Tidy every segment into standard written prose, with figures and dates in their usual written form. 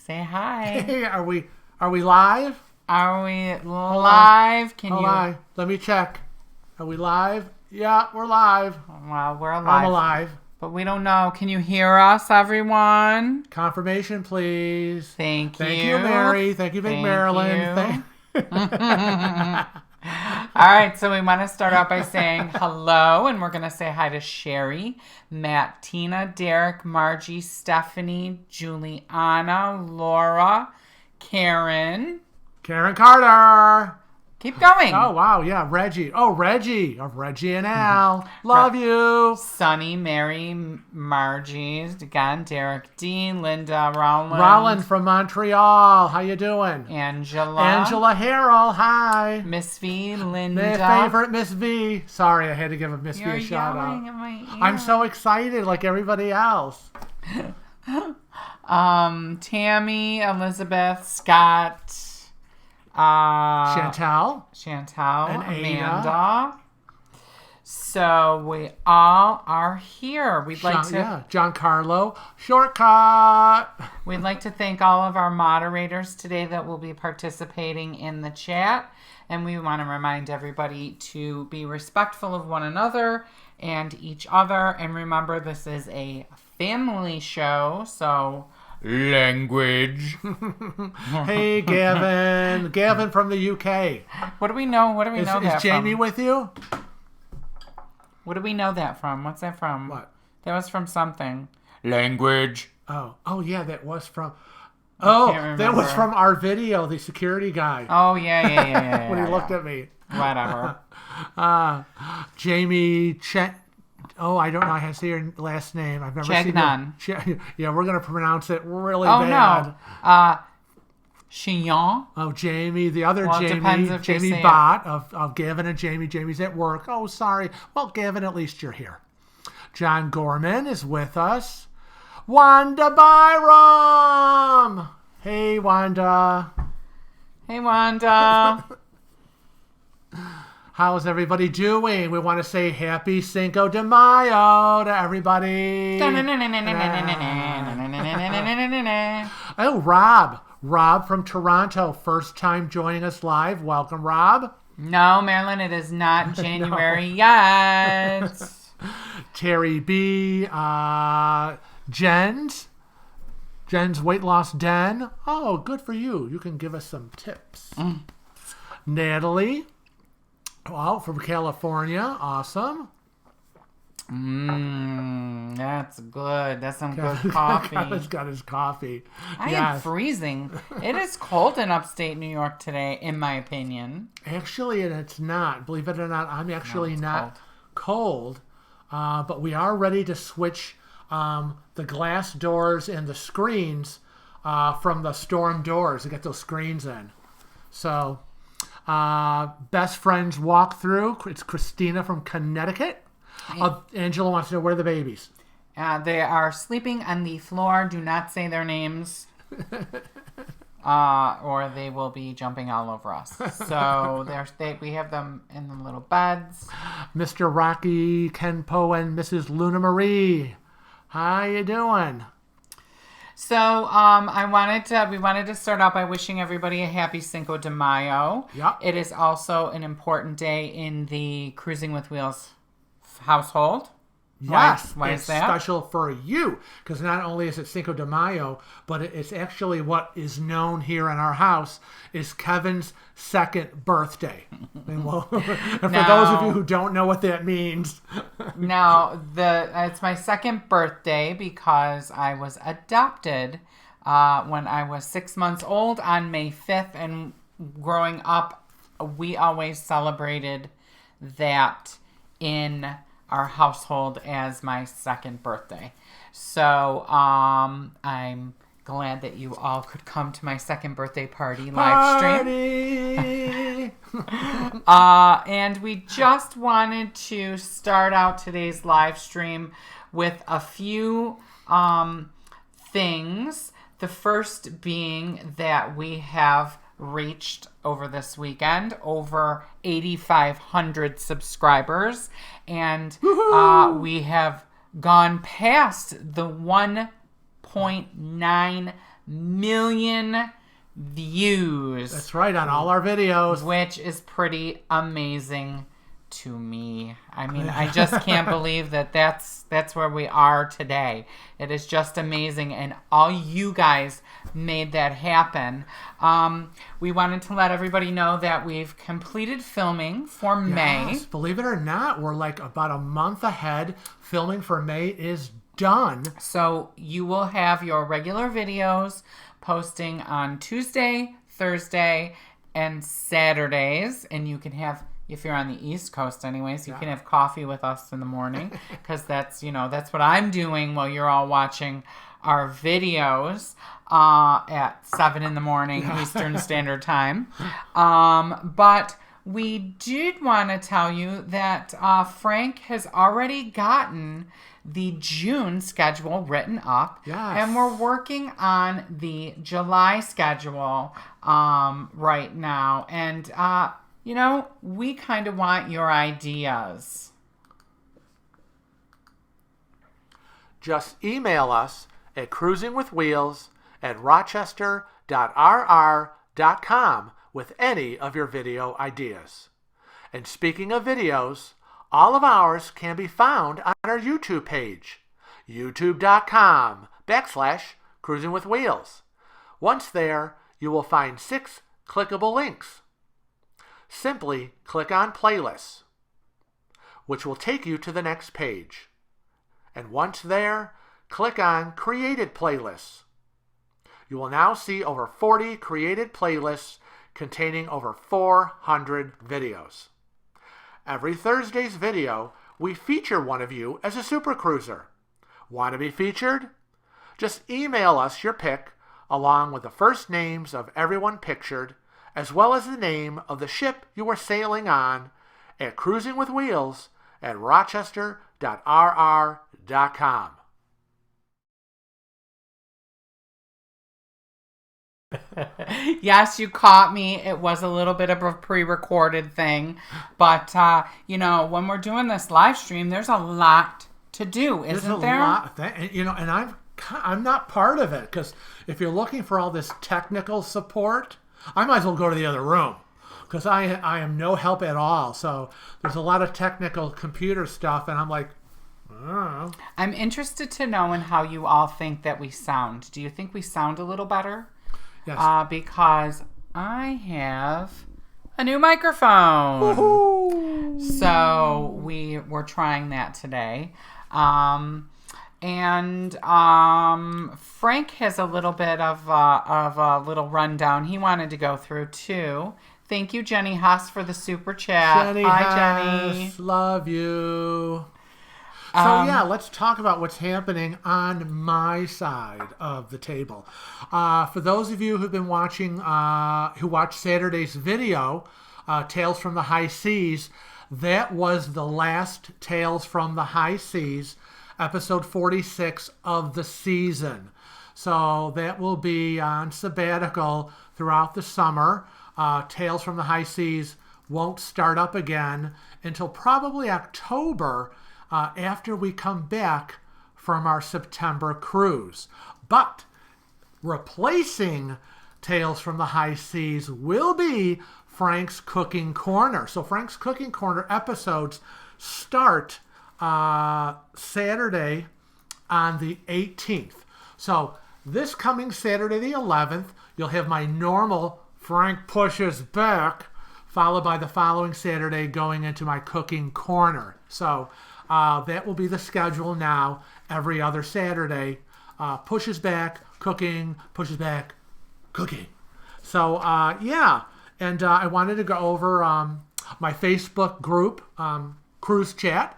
Say hi. Hey, are we live? Are we live? Hold on. Let me check. Are we live? Yeah, we're live. Well, we're alive. I'm alive. But we don't know. Can you hear us, everyone? Confirmation, please. Thank you. Thank you, Mary. Thank you, Big Maryland. All right, so we want to start out by saying hello, and we're going to say hi to Sherry, Matt, Tina, Derek, Margie, Stephanie, Juliana, Laura, Karen Carter. Keep going. Oh, wow. Yeah, Reggie. Oh, Reggie. Of Reggie and Al. Love you. Sunny, Mary, Margie, again, Derek D, Linda, Roland. Roland from Montreal. How you doing? Angela Harrell. Hi. Miss V, Linda. My favorite Miss V. Sorry, I had to give a Miss V a shout out. In my ear. I'm so excited like everybody else. Tammy, Elizabeth, Scott, Chantal, and Amanda. So we all are here. We'd like to Giancarlo, shortcut. We'd like to thank all of our moderators today that will be participating in the chat, and we want to remind everybody to be respectful of one another and each other, and remember this is a family show, so language. Hey, Gavin. Gavin from the UK. What do we know? Is Jamie with you? What do we know that from? What's that from? What? That was from something. Language. Oh yeah, that was from. Oh, that was from our video, the security guy. Oh yeah. When he looked at me. Whatever. Jamie Chen. Oh, I don't know how to say your last name. I've never seen it. Yeah, we're going to pronounce it really bad. Oh, no. Chignon. Oh, Jamie. The other Jamie Bott of Gavin and Jamie. Jamie's at work. Oh, sorry. Well, Gavin, at least you're here. John Gorman is with us. Wanda Byram. Hey, Wanda. Hey, Wanda. How's everybody doing? We want to say happy Cinco de Mayo to everybody. Oh, Rob from Toronto. First time joining us live. Welcome, Rob. No, Marilyn, it is not January yet. Terry B. Jen's Weight Loss Den. Oh, good for you. You can give us some tips. Natalie. Well, from California. Awesome. That's good. That's some good coffee. He's got his coffee. I am freezing. It is cold in upstate New York today, in my opinion. Actually, it's not. Believe it or not, I'm actually not cold. But we are ready to switch the glass doors and the screens from the storm doors to get those screens in. So... best friends walkthrough. It's Christina from Connecticut. Angela wants to know, where are the babies? They are sleeping on the floor. Do not say their names. Or they will be jumping all over us. So we have them in the little beds. Mr. Rocky, Kenpo, and Mrs. Luna Marie. How you doing? So, we wanted to start out by wishing everybody a happy Cinco de Mayo. Yep. It is also an important day in the Cruising with Wheels household. Yes. Why is that? It's special for you, because not only is it Cinco de Mayo, but it's actually what is known here in our house is Kevin's second birthday. And for those of you who don't know what that means. Now, it's my second birthday because I was adopted when I was 6 months old on May 5th. And growing up, we always celebrated that in our household as my second birthday. So I'm glad that you all could come to my second birthday party live stream. And we just wanted to start out today's live stream with a few things. The first being that we have reached over this weekend over 8,500 subscribers, and we have gone past the 1.9 million views. That's right, on all our videos. Which is pretty amazing to me. I mean, I just can't believe that's where we are today. It is just amazing, and all you guys made that happen. We wanted to let everybody know that we've completed filming for May. Yes, believe it or not, we're like about a month ahead. Filming for May is done. So you will have your regular videos posting on Tuesday, Thursday, and Saturdays, and you can have, if you're on the East Coast anyways, you can have coffee with us in the morning, because that's what I'm doing while you're all watching our videos at 7 in the morning Eastern Standard Time. But we did want to tell you that Frank has already gotten the June schedule written up. Yes. And we're working on the July schedule right now. And we kind of want your ideas. Just email us at cruisingwithwheels@rochester.rr.com with any of your video ideas. And speaking of videos, all of ours can be found on our YouTube page, youtube.com/cruisingwithwheels. Once there, you will find 6 clickable links. Simply click on Playlists, which will take you to the next page. And once there, click on Created Playlists. You will now see over 40 created playlists containing over 400 videos. Every Thursday's video, we feature one of you as a super cruiser. Want to be featured? Just email us your pick along with the first names of everyone pictured, as well as the name of the ship you are sailing on, at cruisingwithwheels@rochester.rr.com. Yes, you caught me. It was a little bit of a pre-recorded thing, but when we're doing this live stream, there's a lot to do, isn't there? And I'm not part of it, because if you're looking for all this technical support, I might as well go to the other room, because I am no help at all. So there's a lot of technical computer stuff, and I'm like, I don't know. I'm interested to know in how you all think that we sound. Do you think we sound a little better? Yes. Because I have a new microphone. Woohoo! So we're trying that today. And Frank has a little bit of a little rundown he wanted to go through too. Thank you, Jenny Huss, for the super chat. Jenny Hi, Huss, Jenny. love you. So let's talk about what's happening on my side of the table. For those of you who've been watching, who watched Saturday's video, Tales from the High Seas, that was the last Tales from the High Seas, episode 46 of the season. So that will be on sabbatical throughout the summer. Tales from the High Seas won't start up again until probably October, after we come back from our September cruise. But replacing Tales from the High Seas will be Frank's Cooking Corner. So Frank's Cooking Corner episodes start Saturday on the 18th. So this coming Saturday the 11th, you'll have my normal Frank Pushes Back, followed by the following Saturday going into my Cooking Corner. So that will be the schedule now. Every other Saturday, pushes back, cooking, pushes back, cooking. So, and I wanted to go over my Facebook group, Cruise Chat.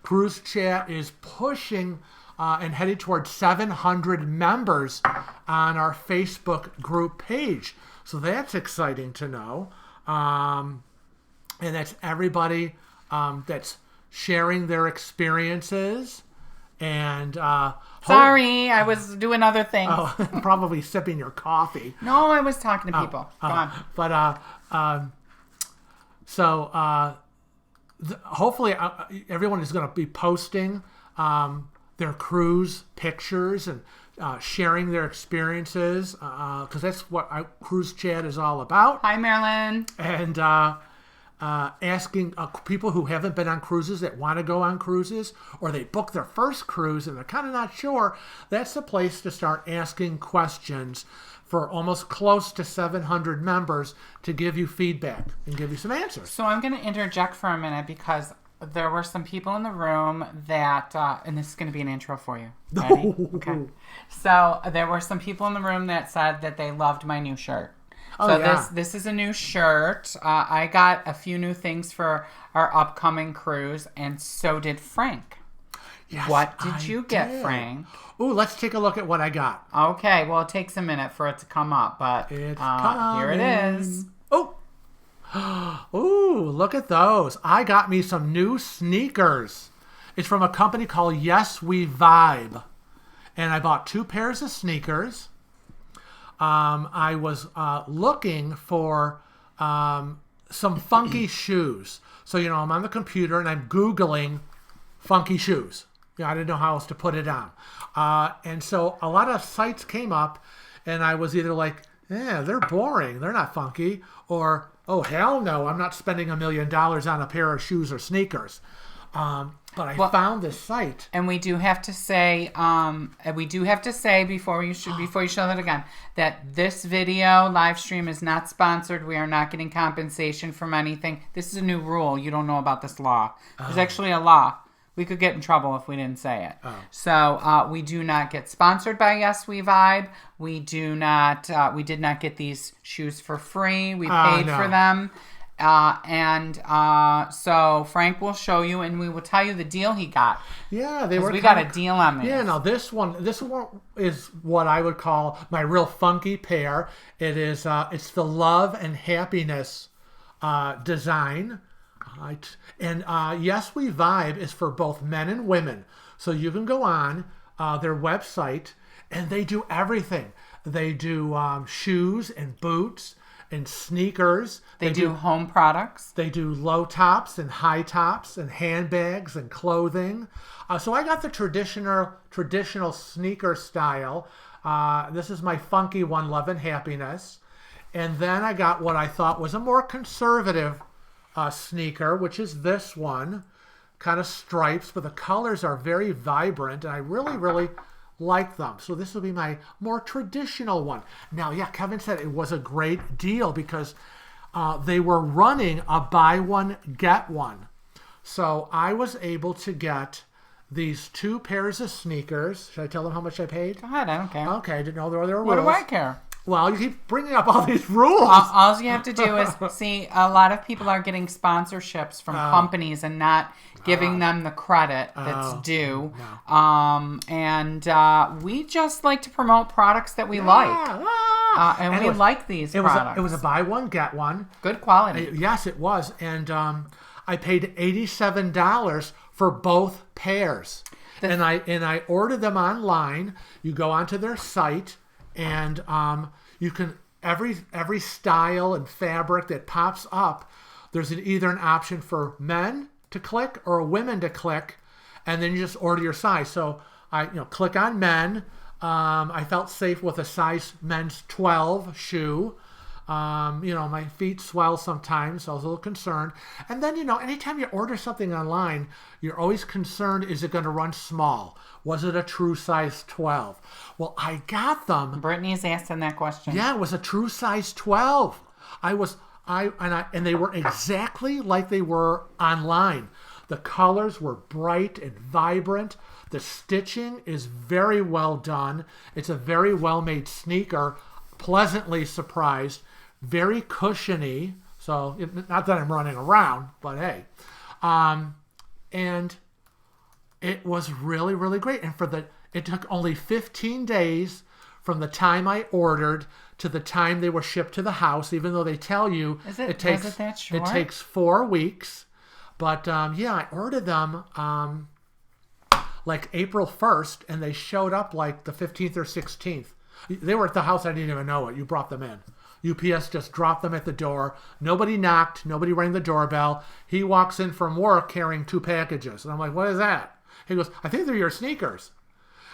Cruise Chat is pushing and headed towards 700 members on our Facebook group page. So that's exciting to know. And that's everybody that's sharing their experiences, and sorry, I was doing other things. Oh, probably sipping your coffee. No, I was talking to people. Go on. But hopefully everyone is going to be posting their cruise pictures and sharing their experiences, because that's what Cruise Chat is all about. Hi, Marilyn. And asking people who haven't been on cruises that want to go on cruises, or they book their first cruise and they're kind of not sure. That's the place to start asking questions for almost close to 700 members to give you feedback and give you some answers. So I'm going to interject for a minute because there were some people in the room that, and this is going to be an intro for you. Ready? Okay. So there were some people in the room that said that they loved my new shirt. So this is a new shirt. I got a few new things for our upcoming cruise, and so did Frank. Yes, what did you get, Frank? Ooh, let's take a look at what I got. Okay, well, it takes a minute for it to come up, but here it is. Oh, ooh, look at those. I got me some new sneakers. It's from a company called Yes We Vibe. And I bought 2 pairs of sneakers. I was looking for some funky shoes. So, I'm on the computer and I'm Googling funky shoes. I didn't know how else to put it on. And so a lot of sites came up and I was either like, they're boring. They're not funky. Or, oh, hell no, I'm not spending $1 million on a pair of shoes or sneakers. But I found this site, and we do have to say, before you show that again, that this video live stream is not sponsored. We are not getting compensation from anything. This is a new rule. You don't know about this law. There's actually a law. We could get in trouble if we didn't say it. So we do not get sponsored by Yes We Vibe. We do not. We did not get these shoes for free. We paid for them. So Frank will show you, and we will tell you the deal he got. Yeah, we got a deal on this. Yeah, now this one is what I would call my real funky pair. It is it's the Love and Happiness design. And Yes We Vibe is for both men and women. So you can go on their website, and they do everything. They do shoes and boots and sneakers. They do home products. They do low tops and high tops and handbags and clothing. So I got the traditional sneaker style. This is my funky one, Love and Happiness. And then I got what I thought was a more conservative sneaker, which is this one. Kind of stripes, but the colors are very vibrant, and I really, really like them. So this will be my more traditional one. Now, Kevin said it was a great deal because they were running a buy one, get one. So I was able to get these 2 pairs of sneakers. Should I tell them how much I paid? Go ahead, I don't care. Okay, I didn't know there were rules. What do I care? Well, you keep bringing up all these rules. All you have to do is see, a lot of people are getting sponsorships from companies and not giving them the credit that's due. No. We just like to promote products that we like. And we like these products. It was a buy one, get one. Good quality. Yes, it was. And I paid $87 for both pairs. And I ordered them online. You go onto their site, and you can every style and fabric that pops up, there's either an option for men to click or women to click, and then you just order your size. So I click on men. I felt safe with a size men's 12 shoe. My feet swell sometimes, so I was a little concerned. And then, anytime you order something online, you're always concerned, is it going to run small? Was it a true size 12? Well, I got them. Brittany's asking that question. Yeah, it was a true size 12. And they were exactly like they were online. The colors were bright and vibrant. The stitching is very well done. It's a very well-made sneaker. Pleasantly surprised. Very cushiony. So, not that I'm running around, but hey. And it was really, really great. And it took only 15 days from the time I ordered to the time they were shipped to the house, even though they tell you it takes 4 weeks. But I ordered them like April 1st, and they showed up like the 15th or 16th. They were at the house. I didn't even know it. You brought them in. UPS just dropped them at the door. Nobody knocked. Nobody rang the doorbell. He walks in from work carrying 2 packages. And I'm like, what is that? He goes, I think they're your sneakers.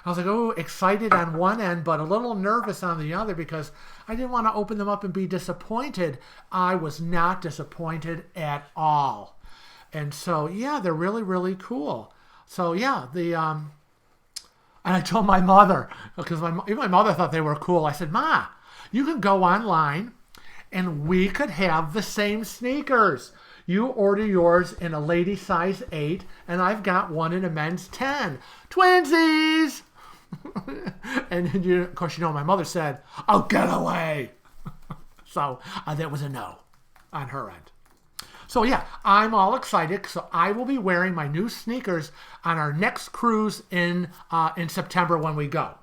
I was like, oh, excited on one end, but a little nervous on the other because I didn't want to open them up and be disappointed. I was not disappointed at all. And so, yeah, they're really, really cool. So, yeah, and I told my mother, because even my mother thought they were cool. I said, Ma, you can go online and we could have the same sneakers. You order yours in a lady size 8, and I've got one in a men's 10. Twinsies! And of course, my mother said, "Oh, get away!" So that was a no on her end. So yeah, I'm all excited. So I will be wearing my new sneakers on our next cruise in September when we go.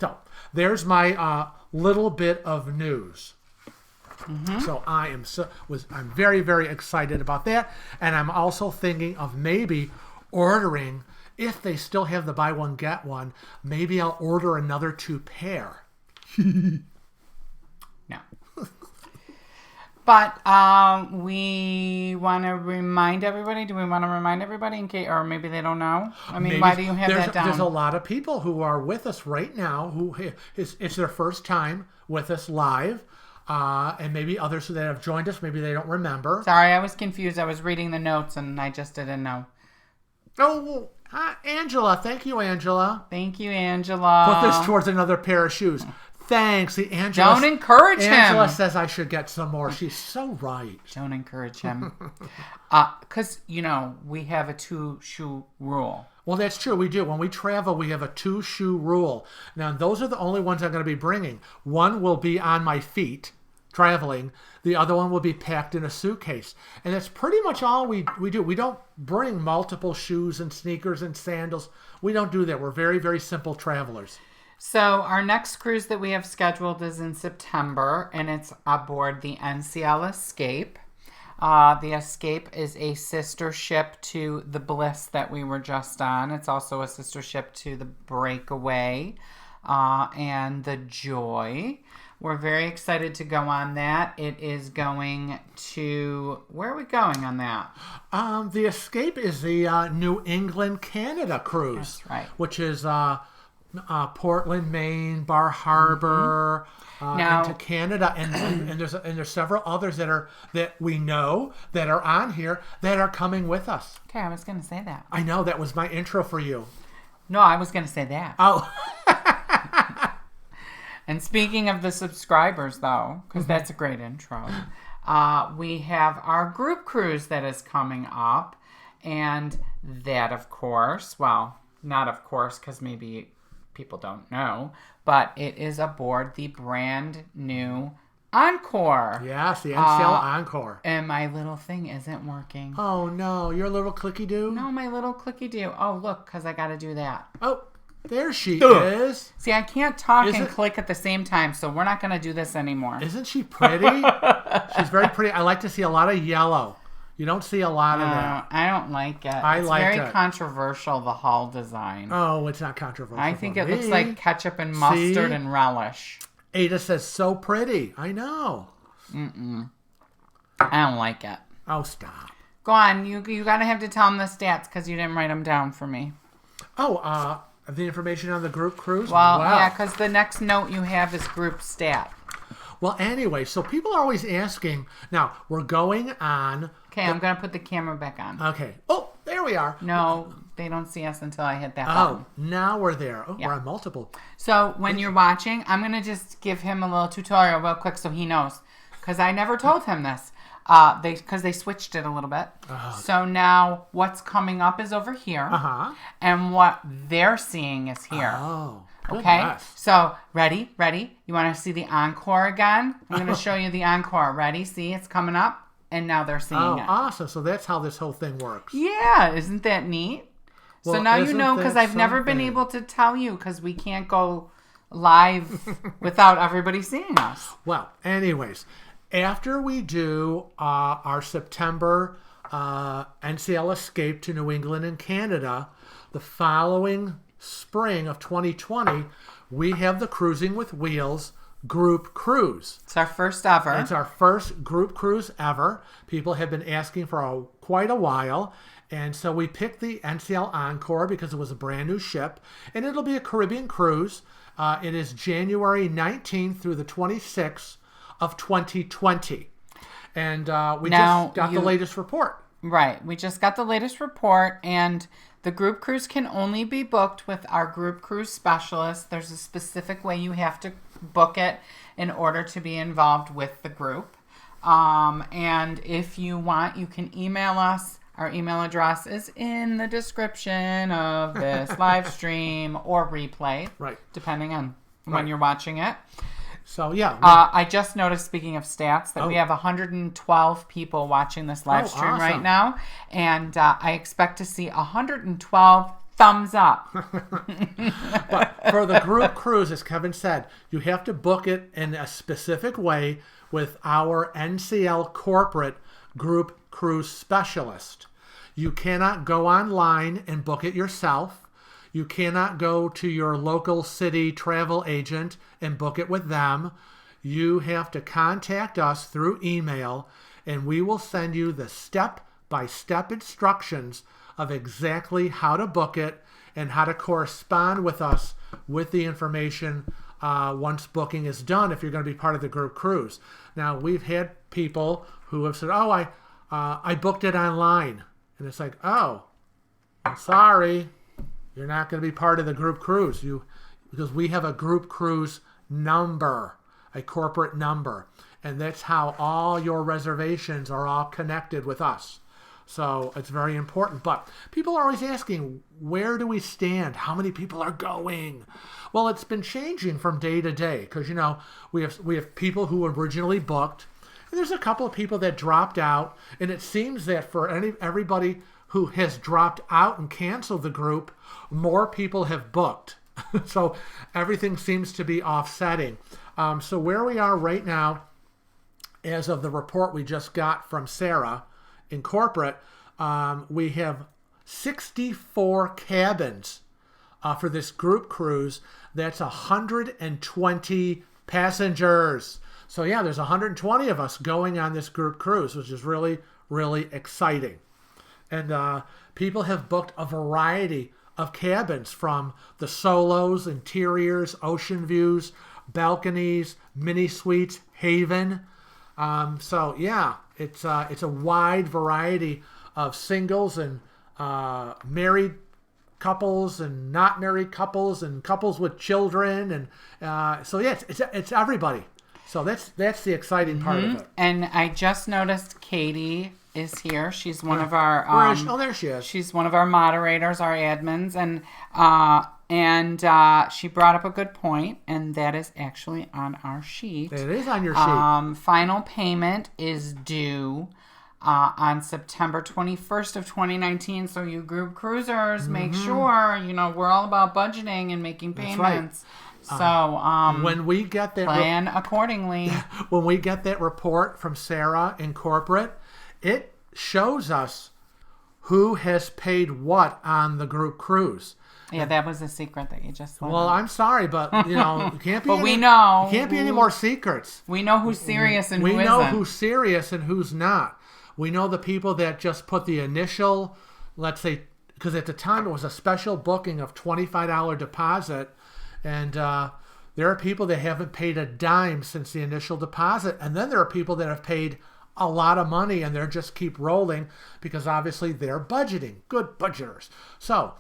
So there's my little bit of news. Mm-hmm. So I'm very, very excited about that, and I'm also thinking of maybe ordering. If they still have the buy one, get one, maybe I'll order another 2 pair. No. But we want to remind everybody. Do we want to remind everybody in case, or maybe they don't know? I mean, maybe, why do you have that down? There's a lot of people who are with us right now who it's their first time with us live. And maybe others that have joined us, maybe they don't remember. Sorry, I was confused. I was reading the notes and I just didn't know. Oh, Angela. Thank you, Angela. Thank you, Angela. Put this towards another pair of shoes. Thanks. See, Angela. Don't encourage him. Angela says I should get some more. She's so right. Don't encourage him. Because, we have a 2-shoe rule. Well, that's true. We do. When we travel, we have a 2-shoe rule. Now, those are the only ones I'm going to be bringing. One will be on my feet, traveling. The other one will be packed in a suitcase. And that's pretty much all we do. We don't bring multiple shoes and sneakers and sandals. We don't do that. We're very, very simple travelers. So our next cruise that we have scheduled is in September, and it's aboard the NCL Escape. The Escape is a sister ship to the Bliss that we were just on. It's also a sister ship to the Breakaway and the Joy. We're very excited to go on that. It is going to... Where are we going on that? The Escape is the New England, Canada cruise. That's right. Which is Portland, Maine, Bar Harbor, into Canada. And there's several others that we know that are on here that are coming with us. Okay, I was going to say that. I know. That was my intro for you. No, I was going to say that. Oh. And speaking of the subscribers, though, because that's a great intro, we have our group cruise that is coming up. And that, of course, well, not of course, because maybe people don't know, but it is aboard the brand new Encore. Yes, the NCL Encore. And my little thing isn't working. Oh, no. Your little clicky-do? No, my little clicky-do. Oh, look, because I got to do that. Oh. There she is. See, I can't talk and click at the same time, so we're not going to do this anymore. Isn't she pretty? She's very pretty. I like to see a lot of yellow. You don't see a lot of that. I don't like it. It's very controversial, the hull design. Oh, it's not controversial. I think it looks like ketchup and mustard and relish. Ada says, so pretty. I know. I don't like it. Oh, stop. Go on. You got to have to tell them the stats because you didn't write them down for me. Oh, the information on the group cruise? Well, wow. Yeah, because the next note you have is group stat. Well, anyway, so people are always asking. Now, we're going on... Okay, I'm going to put the camera back on. Okay. Oh, there we are. No, they don't see us until I hit that button. Oh, now we're there. Oh, yeah. We're on multiple. So, when you're watching, I'm going to just give him a little tutorial real quick so he knows. Because I never told him this. Because they switched it a little bit. So now what's coming up is over here. And what they're seeing is here. Oh, okay? Goodness. So, ready? You want to see the Encore again? I'm going to show you the Encore. Ready? See, it's coming up. And now they're seeing it. Oh, awesome. So that's how this whole thing works. Yeah. Isn't that neat? Well, so now you know, because I've never been able to tell you because we can't go live without everybody seeing us. Well, anyways... After we do our September NCL Escape to New England and Canada, the following spring of 2020, we have the Cruising with Wheels group cruise. It's our first ever. It's our first group cruise ever. People have been asking for quite a while. And so we picked the NCL Encore because it was a brand new ship, and it'll be a Caribbean cruise. It is January 19th through the 26th of 2020. And we just got the latest report. Right. We just got the latest report, and the group cruise can only be booked with our group cruise specialist. There's a specific way you have to book it in order to be involved with the group. And if you want, you can email us. Our email address is in the description of this live stream or replay, right, depending on when you're watching it. So, yeah. I just noticed, speaking of stats, that we have 112 people watching this live stream right now. And I expect to see 112 thumbs up. But for the group cruise, as Kevin said, you have to book it in a specific way with our NCL corporate group cruise specialist. You cannot go online and book it yourself. You cannot go to your local city travel agent and book it with them. You have to contact us through email, and we will send you the step-by-step instructions of exactly how to book it and how to correspond with us with the information once booking is done if you're going to be part of the group cruise. Now, we've had people who have said, I booked it online. And it's like, oh, I'm sorry. You're not going to be part of the group cruise. Because we have a group cruise number, a corporate number. And that's how all your reservations are all connected with us. So it's very important. But people are always asking, where do we stand? How many people are going? Well, it's been changing from day to day. Because, we have people who originally booked. And there's a couple of people that dropped out, and it seems that for everybody who has dropped out and canceled the group, more people have booked. So everything seems to be offsetting. So where we are right now, as of the report we just got from Sarah in corporate, we have 64 cabins for this group cruise. That's 120 passengers. So, yeah, there's 120 of us going on this group cruise, which is really, really exciting. And people have booked a variety of cabins, from the solos, interiors, ocean views, balconies, mini suites, haven. So, yeah, it's a wide variety of singles and married couples and not married couples and couples with children. And so, yeah, it's everybody. So that's the exciting part of it. And I just noticed Katie is here. She's one of our there she is. She's one of our moderators, our admins, and she brought up a good point, and that is actually on our sheet. It is on your sheet. Final payment is due on September 21st of 2019. So you group cruisers, make sure we're all about budgeting and making payments. That's right. So when we get that plan accordingly. When we get that report from Sarah in corporate, it shows us who has paid what on the group cruise. Yeah, that was a secret that you just let Well, out. I'm sorry, but it can't be. But we know. It can't be any more secrets. We know who's serious and who isn't. We know who's serious and who's not. We know the people that just put the initial, let's say, because at the time it was a special booking of $25 deposit. And there are people that haven't paid a dime since the initial deposit. And then there are people that have paid a lot of money and they're just keep rolling because obviously they're budgeting. Good budgeters. So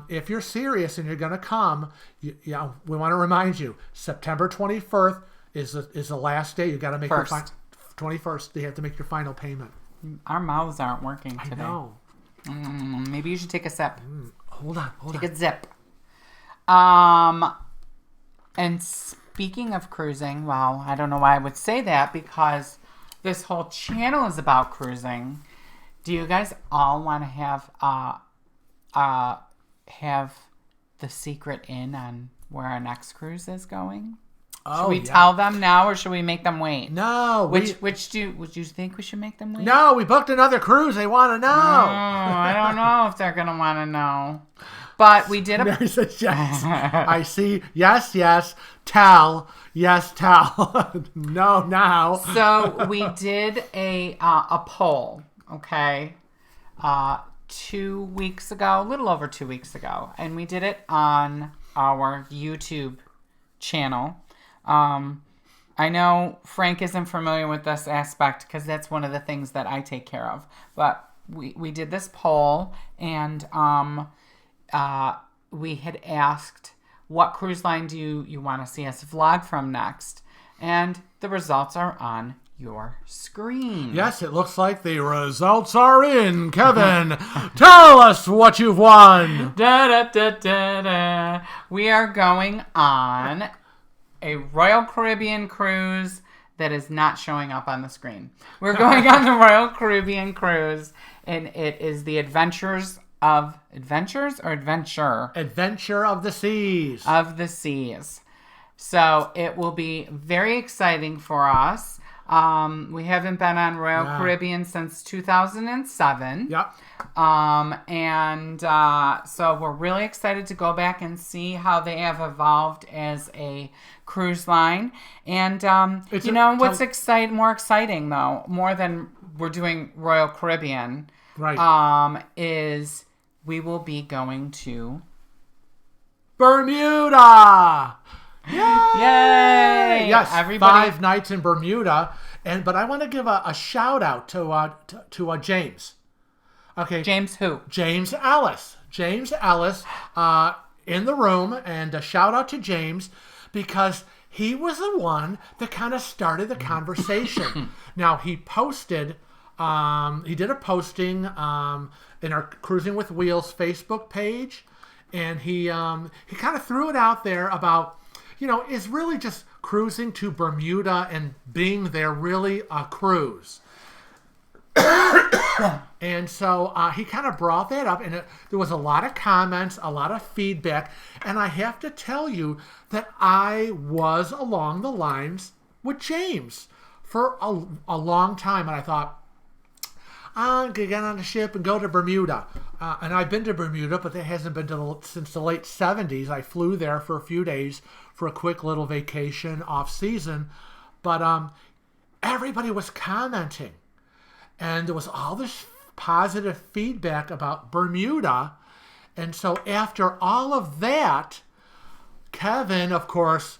if you're serious and you're going to come, we want to remind you, September 21st is the last day. You got to make your 21st. You have to make your final payment. Our mouths aren't working today. I know. Maybe you should take a sip. Hold on. Take a zip. And speaking of cruising, well, I don't know why I would say that because this whole channel is about cruising. Do you guys all want to have the secret in on where our next cruise is going? Should we tell them now or should we make them wait? No. Would you think we should make them wait? No, we booked another cruise. They want to know. I don't know if they're going to want to know. But we did Mary says yes. I see. Yes, yes. Tell. Yes, tell. No, now. So we did a poll, okay? 2 weeks ago, a little over 2 weeks ago, and we did it on our YouTube channel. I know Frank isn't familiar with this aspect because that's one of the things that I take care of. But we did this poll, and we had asked, what cruise line do you want to see us vlog from next? And the results are on your screen. Yes, it looks like the results are in. Kevin, tell us what you've won. Da, da, da, da, da. We are going on a Royal Caribbean cruise that is not showing up on the screen. We're going on the Royal Caribbean cruise, and it is the Adventure of the Seas. Of the Seas. So it will be very exciting for us. We haven't been on Royal Caribbean since 2007. Yep. So we're really excited to go back and see how they have evolved as a cruise line. And what's more exciting though, more than we're doing Royal Caribbean, right? Is we will be going to Bermuda. Yay! Yes, everybody. 5 nights in Bermuda, but I want to give a shout out to James. Okay, James who? James Ellis. James Ellis in the room, and a shout out to James because he was the one that kind of started the conversation. Now he posted. He did a posting in our Cruising with Wheels Facebook page, and he kind of threw it out there about, is really just cruising to Bermuda and being there really a cruise? And so he kind of brought that up, and there was a lot of comments, a lot of feedback, and I have to tell you that I was along the lines with James for a long time, and I thought, I'm going to get on a ship and go to Bermuda. And I've been to Bermuda, but that hasn't been since the late 70s. I flew there for a few days for a quick little vacation off season. But everybody was commenting. And there was all this positive feedback about Bermuda. And so after all of that, Kevin, of course,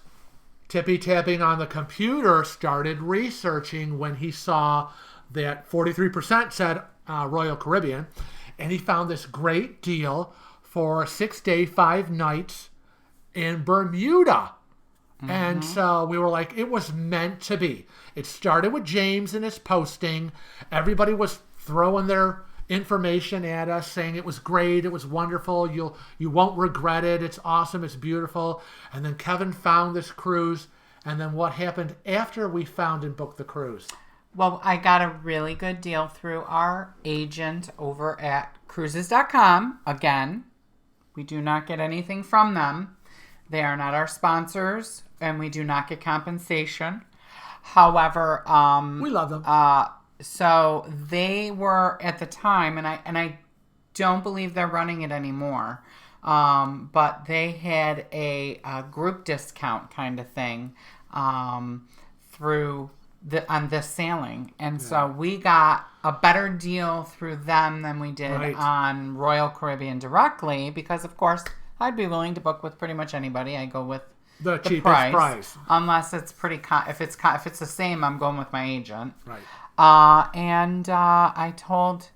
tippy-tapping on the computer, started researching when he saw that 43% said Royal Caribbean, and he found this great deal for 6 days, 5 nights in Bermuda. Mm-hmm. And so we were like, it was meant to be. It started with James and his posting. Everybody was throwing their information at us, saying it was great, it was wonderful, you won't regret it, it's awesome, it's beautiful. And then Kevin found this cruise, and then what happened after we found and booked the cruise? Well, I got a really good deal through our agent over at cruises.com. Again, we do not get anything from them. They are not our sponsors, and we do not get compensation. However, we love them. So they were at the time, and I don't believe they're running it anymore. But they had a group discount kind of thing through on this sailing, and so we got a better deal through them than we did on Royal Caribbean directly, because of course I'd be willing to book with pretty much anybody. I go with the cheapest price, unless it's pretty if it's the same, I'm going with my agent. Right. And I told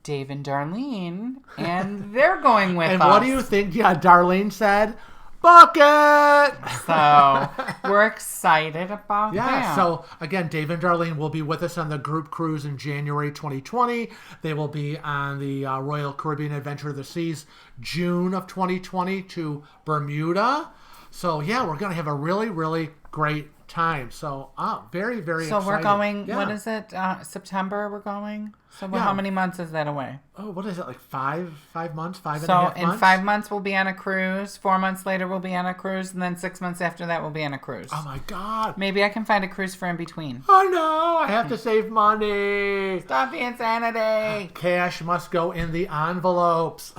Dave and Darlene, and they're going with us. And what do you think? Yeah, Darlene said, book it! So we're excited about that. Yeah, so again, Dave and Darlene will be with us on the group cruise in January 2020. They will be on the Royal Caribbean Adventure of the Seas June of 2020 to Bermuda. So yeah, we're going to have a really, really great time. So very, very excited. So we're going, what is it, September we're going? So how many months is that away? Oh, what is it, like 5 months, 5 and a half months? So in 5 months we'll be on a cruise, 4 months later we'll be on a cruise, and then 6 months after that we'll be on a cruise. Oh my God. Maybe I can find a cruise for in between. Oh no, I have to save money. Stop the insanity. Cash must go in the envelopes.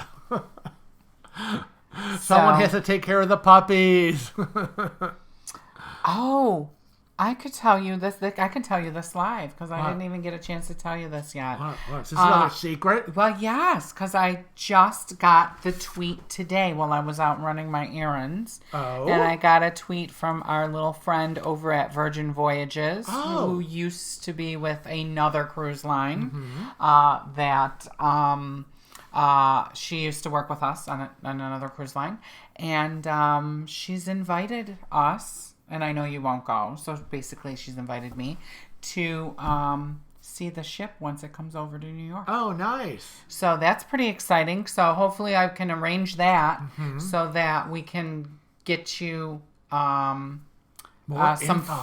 Someone has to take care of the puppies. Oh, I could tell you this. I can tell you this live because I didn't even get a chance to tell you this yet. What? Is this another secret? Well, yes, because I just got the tweet today while I was out running my errands. Oh. And I got a tweet from our little friend over at Virgin Voyages, who used to be with another cruise line, she used to work with us on another cruise line. And she's invited us. And I know you won't go. So basically, she's invited me to see the ship once it comes over to New York. Oh, nice. So that's pretty exciting. So hopefully I can arrange that so that we can get you some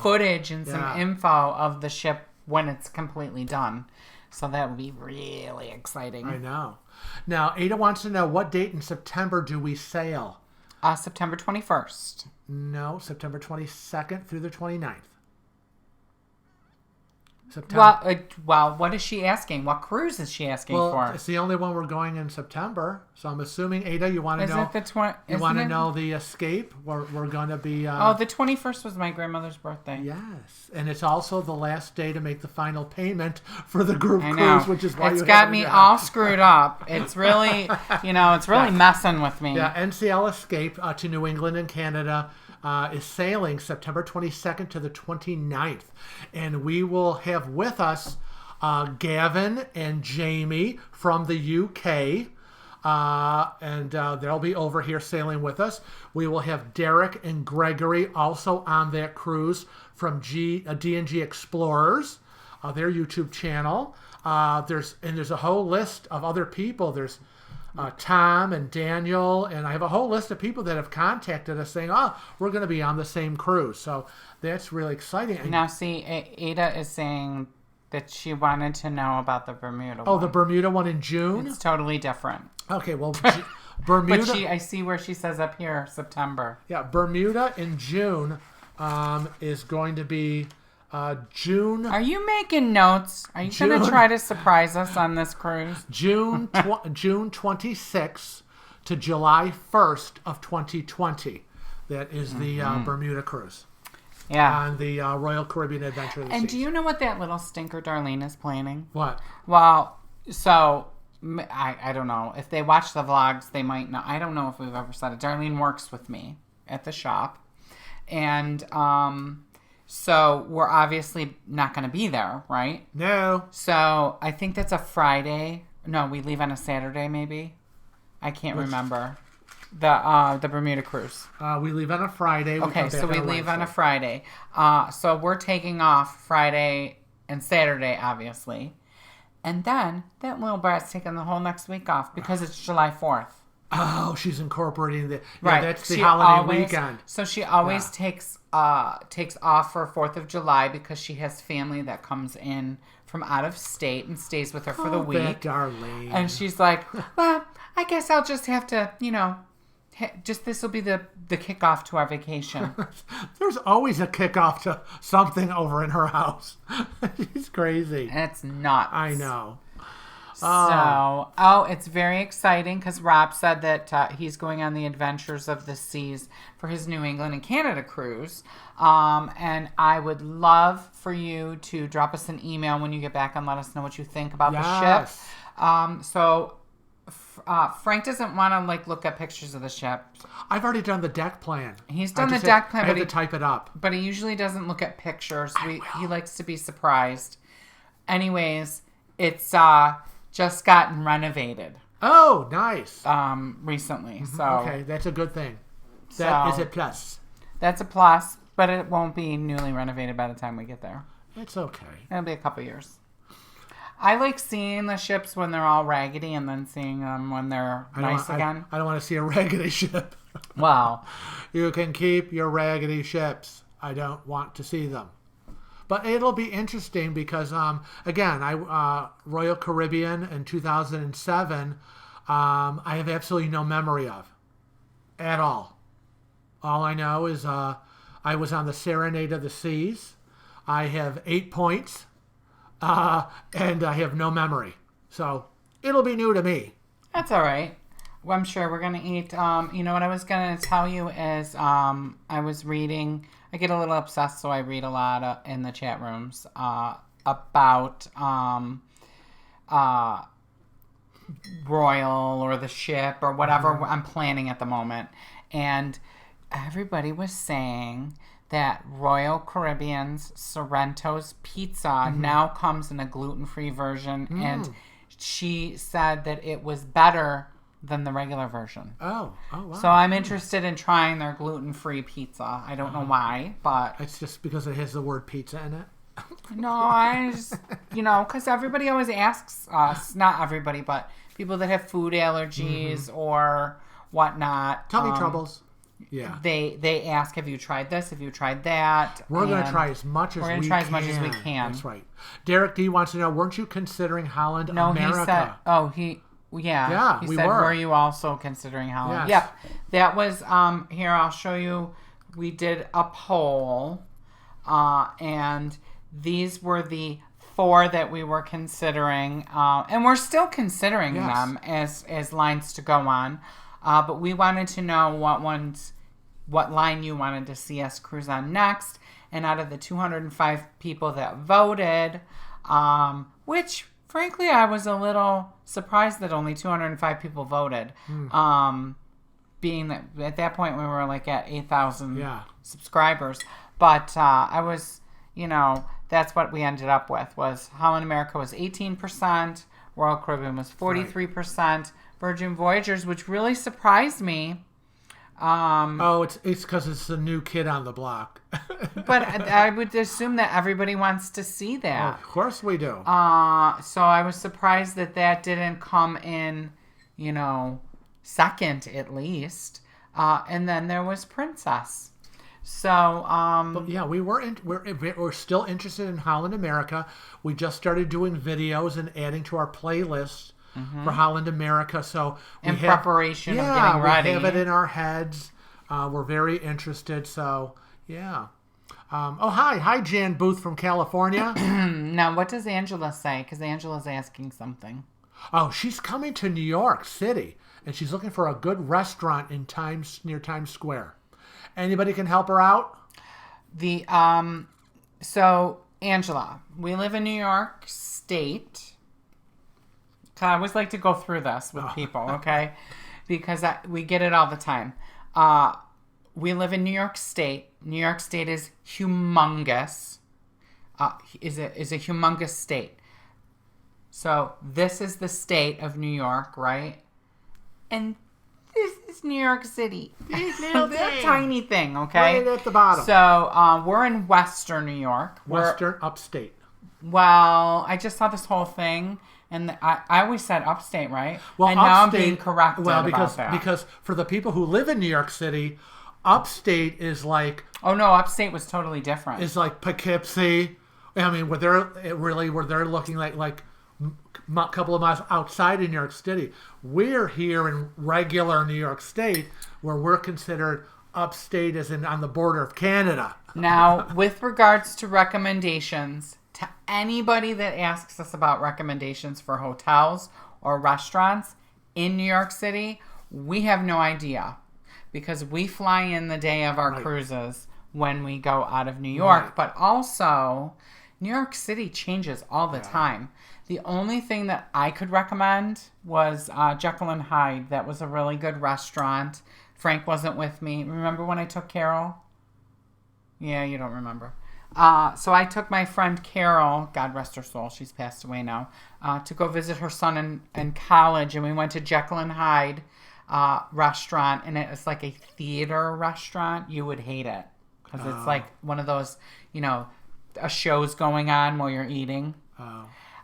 footage and some info of the ship when it's completely done. So that would be really exciting. I know. Now, Ada wants to know, what date in September do we sail? September 21st. No, September 22nd through the 29th. September. Well, what is she asking? What cruise is she asking for? It's the only one we're going in September. So I'm assuming, Ada, you want to know? You want to know the escape? We're going to be. The 21st was my grandmother's birthday. Yes, and it's also the last day to make the final payment for the group cruise, which is why it's got me all screwed up. It's really, it's really messing with me. Yeah, NCL Escape to New England and Canada. Is sailing September 22nd to the 29th. And we will have with us Gavin and Jamie from the UK. And they'll be over here sailing with us. We will have Derek and Gregory also on that cruise from D&G Explorers, their YouTube channel. There's a whole list of other people. There's Tom and Daniel, and I have a whole list of people that have contacted us saying, we're going to be on the same cruise. So that's really exciting. Now, see, Ada is saying that she wanted to know about the Bermuda one. Oh, the Bermuda one in June? It's totally different. Okay, well, Bermuda... But I see where she says up here, September. Yeah, Bermuda in June is going to be... June. Are you making notes? Are you going to try to surprise us on this cruise? June 26th to July 1st of 2020. That is the Bermuda cruise. Yeah. On the Royal Caribbean Adventure of the And Seas. do you know what that little stinker Darlene is planning? What? Well, so I don't know. If they watch the vlogs, they might know. I don't know if we've ever said it. Darlene works with me at the shop. And so we're obviously not going to be there, right? No. So I think that's a Friday. No, we leave on a Saturday, maybe. I can't remember. The Bermuda cruise. We leave on a Friday. Okay, so we leave on a Friday. So we're taking off Friday and Saturday, obviously. And then that little brat's taking the whole next week off because it's July 4th. Oh, she's incorporating the... Right. Yeah, that's the holiday weekend. So she always takes off for 4th of July because she has family that comes in from out of state and stays with her for the week. Darlene. And she's like, well, I guess I'll just have to, this will be the kickoff to our vacation. There's always a kickoff to something over in her house. She's crazy. And it's nuts. I know. So, it's very exciting because Rob said that he's going on the Adventures of the Seas for his New England and Canada cruise. And I would love for you to drop us an email when you get back and let us know what you think about the ship. Frank doesn't want to look at pictures of the ship. I've already done the deck plan. He's done the deck plan. I have to type it up. But he usually doesn't look at pictures. He likes to be surprised. Anyways, it's just gotten renovated. Oh, nice. Recently. Mm-hmm. So okay, that's a good thing. That is a plus. That's a plus, but it won't be newly renovated by the time we get there. It's okay. It'll be a couple years. I like seeing the ships when they're all raggedy and then seeing them when they're nice again. I don't want to see a raggedy ship. Well. You can keep your raggedy ships. I don't want to see them. But it'll be interesting because, again, Royal Caribbean in 2007, I have absolutely no memory of at all. All I know is I was on the Serenade of the Seas. I have 8 points, and I have no memory. So it'll be new to me. That's all right. I'm sure we're gonna eat. You know what I was gonna tell you is I was reading. I get a little obsessed, so I read a lot in the chat rooms about Royal or the ship or whatever I'm planning at the moment, and everybody was saying that Royal Caribbean's Sorrento's pizza now comes in a gluten-free version, and she said that it was better than the regular version. Oh, wow. So I'm interested in trying their gluten-free pizza. I don't know why, but... It's just because it has the word pizza in it? No, I just, because everybody always asks us, not everybody, but people that have food allergies or whatnot. Tummy troubles. Yeah. They ask, have you tried this? Have you tried that? We're going to try as much as we can. We're going to try as much as we can. That's right. Derek D wants to know, weren't you considering Holland, America? Yeah, he said, were you also considering Holland? Yes. Yep. That was, here, I'll show you. We did a poll, and these were the 4 that we were considering, and we're still considering them as lines to go on. But we wanted to know what line you wanted to see us cruise on next. And out of the 205 people that voted, which frankly I was a little surprised that only 205 people voted, being that at that point we were like at 8,000 subscribers. But I was, that's what we ended up with, was Holland America was 18%, Royal Caribbean was 43%, Virgin Voyagers, which really surprised me. It's because it's the new kid on the block. But I would assume that everybody wants to see that. Of course we do. So I was surprised that didn't come in, second at least. And then there was Princess. So, but yeah, we're still interested in Holland America. We just started doing videos and adding to our playlist for Holland America. So in preparation of getting ready. We have it in our heads. We're very interested. So yeah. Hi, Jan Booth from California. Now, what does Angela say? Because Angela's asking something. Oh, she's coming to New York City, and she's looking for a good restaurant near Times Square. Anybody can help her out? So Angela, we live in New York State. I always like to go through this with people, okay? Because we get it all the time. We live in New York State. New York State is humongous. Is a humongous state. So this is the state of New York, right? And this is New York City. That tiny thing, okay? Right at the bottom. So we're in Western New York. Western upstate. Well, I just saw this whole thing, and I always said upstate, right? Well, and upstate, now I'm being corrected because about that. Because for the people who live in New York City, upstate is like... Oh, no, upstate was totally different. It's like Poughkeepsie. I mean, where they're looking like a couple of miles outside of New York City. We're here in regular New York State, where we're considered upstate, as in on the border of Canada. Now, with regards to recommendations, to anybody that asks us about recommendations for hotels or restaurants in New York City, we have no idea, because we fly in the day of our cruises when we go out of New York. Right. But also, New York City changes all the time. The only thing that I could recommend was Jekyll and Hyde. That was a really good restaurant. Frank wasn't with me. Remember when I took Carol? Yeah, you don't remember. So I took my friend Carol, God rest her soul, she's passed away now, to go visit her son in college, and we went to Jekyll and Hyde restaurant, and it was like a theater restaurant. You would hate it, because it's like one of those, a show's going on while you're eating.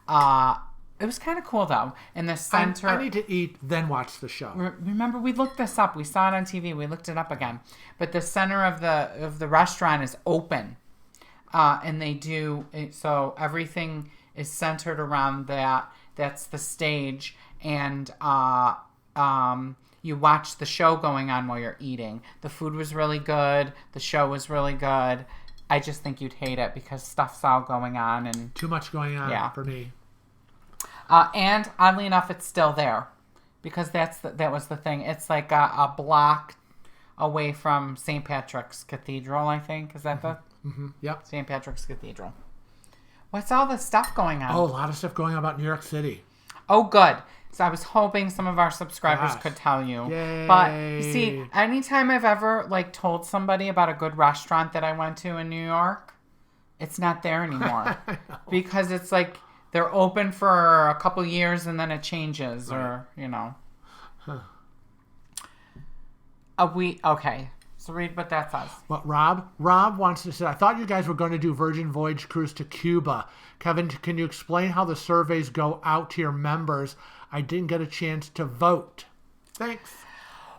It was kind of cool though. In the center, I need to eat, then watch the show. Remember, we looked this up. We saw it on TV. We looked it up again. But the center of the restaurant is open, and they do so. Everything is centered around that. That's the stage, and you watch the show going on while you're eating. The food was really good. The show was really good. I just think you'd hate it because stuff's all going on and too much going on for me. And oddly enough, it's still there. because that was the thing. It's like a block away from St. Patrick's Cathedral, I think. Is that the Yep. St. Patrick's Cathedral? What's all this stuff going on? Oh, a lot of stuff going on about New York City. Oh, good. So I was hoping some of our subscribers could tell you. Yay. But you see, anytime I've ever told somebody about a good restaurant that I went to in New York, it's not there anymore. Because it's like they're open for a couple years and then it changes, or okay. So read what that says. What Rob wants to say, I thought you guys were going to do Virgin Voyage cruise to Cuba. Kevin, can you explain how the surveys go out to your members? I didn't get a chance to vote. Thanks.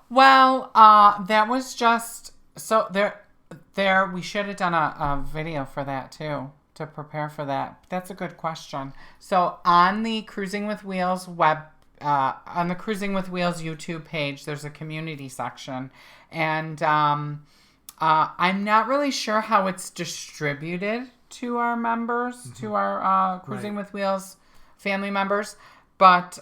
Well, that was just so there we should have done a video for that too, to prepare for that. That's a good question. So on the Cruising with Wheels on the Cruising with Wheels YouTube page, there's a community section, and I'm not really sure how it's distributed to our members, to our Cruising with Wheels family members, but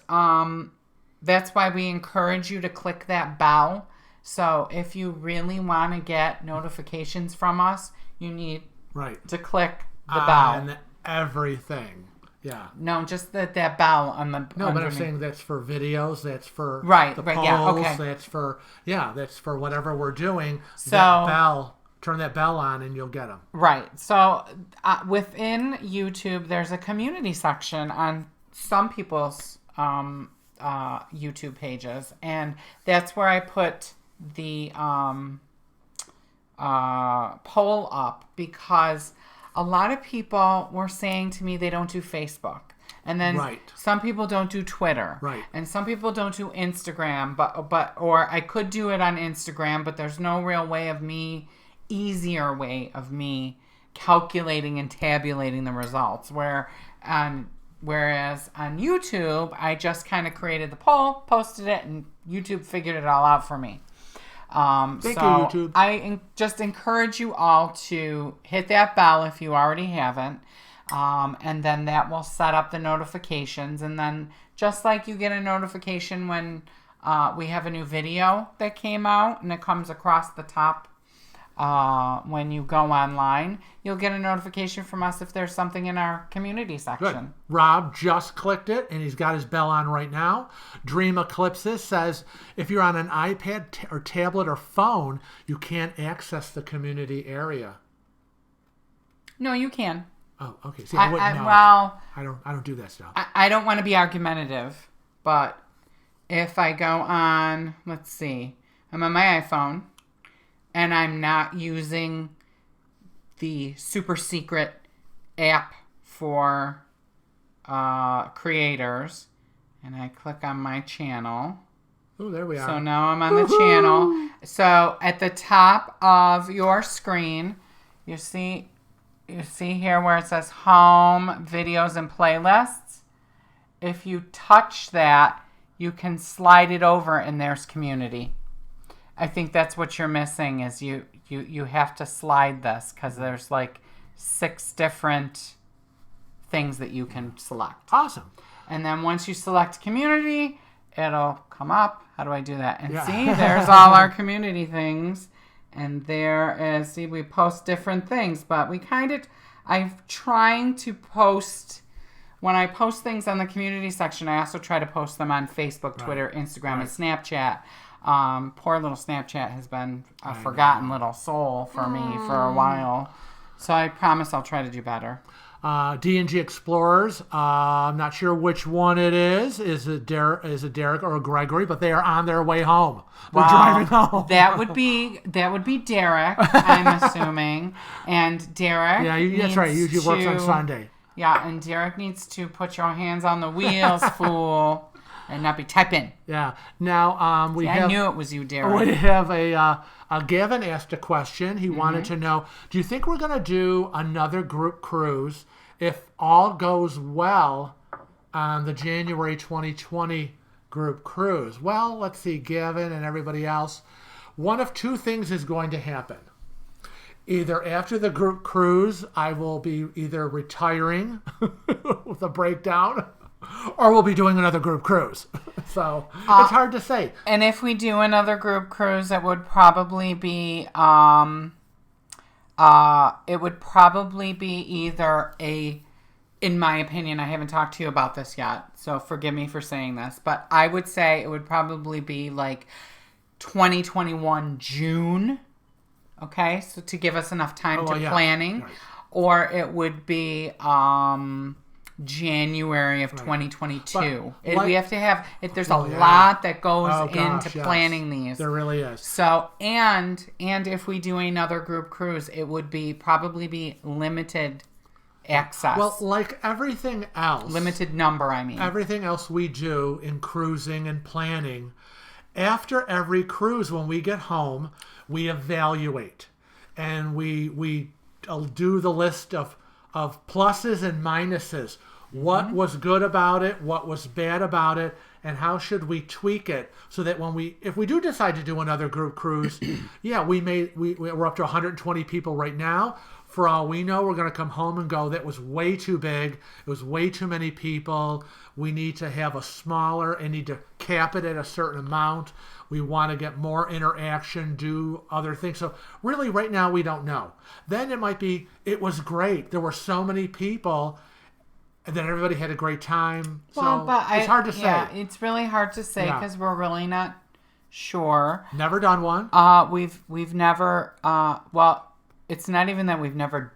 that's why we encourage you to click that bell. So if you really want to get notifications from us, you need to click the bell. And everything. Yeah. No, just that bell on the. No, but I'm saying that's for videos. That's for the polls. Yeah, okay. That's for whatever we're doing. So that bell, turn that bell on, and you'll get them. Right. So within YouTube, there's a community section on some people's YouTube pages, and that's where I put the poll up, because a lot of people were saying to me they don't do Facebook. And then some people don't do Twitter. Right. And some people don't do Instagram, or I could do it on Instagram, but there's no real easier way of me calculating and tabulating the results. Whereas on YouTube, I just kind of created the poll, posted it, and YouTube figured it all out for me. Thank you, YouTube. I just encourage you all to hit that bell if you already haven't. And then that will set up the notifications. And then just like you get a notification when we have a new video that came out and it comes across the top when you go online, you'll get a notification from us if there's something in our community section. Good. Rob just clicked it, and he's got his bell on right now. Dream Eclipses says, if you're on an iPad or tablet or phone, you can't access the community area. No, you can. Oh, okay. See, I wouldn't know. Well, I don't do that stuff. I don't want to be argumentative, but if I go on, let's see, I'm on my iPhone, and I'm not using the super secret app for creators, and I click on my channel. Oh, there we are. So now I'm on the channel. So at the top of your screen, you see here where it says Home, Videos, and Playlists. If you touch that, you can slide it over, and there's Community. I think that's what you're missing, is you have to slide this, because there's like 6 different things that you can select. Awesome. And then once you select Community, it'll come up. How do I do that? And see, there's all our community things. And there is, see, we post different things, but I'm trying to post, when I post things on the community section, I also try to post them on Facebook, Twitter, Instagram, and Snapchat. Poor little Snapchat has been a forgotten little soul for me for a while. So I promise I'll try to do better. D&G Explorers, I'm not sure which one it is. Is it Derek or Gregory? But they are on their way home. They're driving home. That would be Derek, I'm assuming. And Derek, that's right. He usually works on Sunday. Yeah, and Derek needs to put your hands on the wheels, fool. And not be typing. Yeah. Now I knew it was you, Derek. We have Gavin asked a question. He wanted to know: do you think we're going to do another group cruise if all goes well on the January 2020 group cruise? Well, let's see, Gavin and everybody else. One of 2 things is going to happen. Either after the group cruise, I will be either retiring with a breakdown, or we'll be doing another group cruise. So it's hard to say. And if we do another group cruise, it would probably be either in my opinion, I haven't talked to you about this yet, so forgive me for saying this, but I would say it would probably be like 2021 June. Okay, so to give us enough time to planning, right. Or it would be January of 2022. We have to have it. There's a lot that goes into planning these. There really is. So and if we do another group cruise, it would probably be limited access. Well, like everything else, limited number. I mean, everything else we do in cruising and planning. After every cruise, when we get home, we evaluate and we do the list of pluses and minuses. What was good about it? What was bad about it? And how should we tweak it so that if we do decide to do another group cruise, we're up to 120 people right now. For all we know, we're going to come home and go, that was way too big. It was way too many people. We need to have a smaller and need to cap it at a certain amount. We want to get more interaction, do other things. So really right now we don't know. Then it might be, it was great. There were so many people and then everybody had a great time. Well, so but it's hard to say. Yeah, it's really hard to say because we're really not sure. Never done one? We've never, well, it's not even that we've never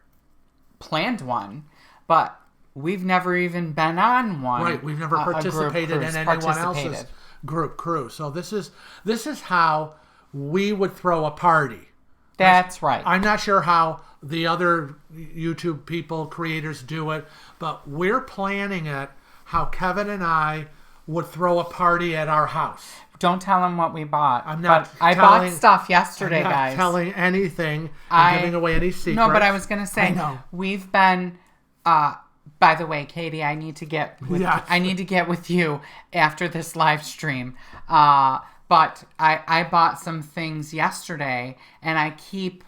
planned one, but we've never even been on one. Right, we've never participated in anyone else's group cruise. So this is how we would throw a party. That's right. I'm not sure how the other YouTube people, creators do it, but we're planning it how Kevin and I would throw a party at our house. Don't tell them what we bought. I bought stuff yesterday, I'm not guys. Telling anything, giving away any secrets. No, but I was going to say, we've been. By the way, Katie, I need to get with you after this live stream. But I bought some things yesterday, and I keep,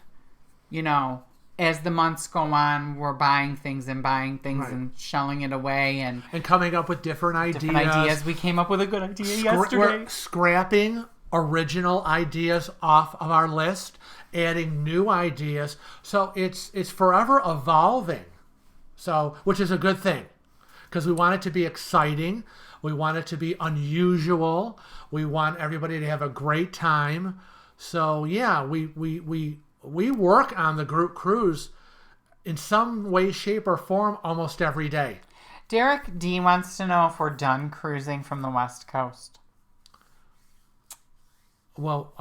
as the months go on, we're buying things and shelling it away and coming up with different ideas. We came up with a good idea yesterday. We're scrapping original ideas off of our list, adding new ideas. So it's forever evolving. So, which is a good thing, because we want it to be exciting. We want it to be unusual. We want everybody to have a great time. So, yeah, we work on the group cruise in some way, shape, or form almost every day. Derek D wants to know if we're done cruising from the West Coast. Well,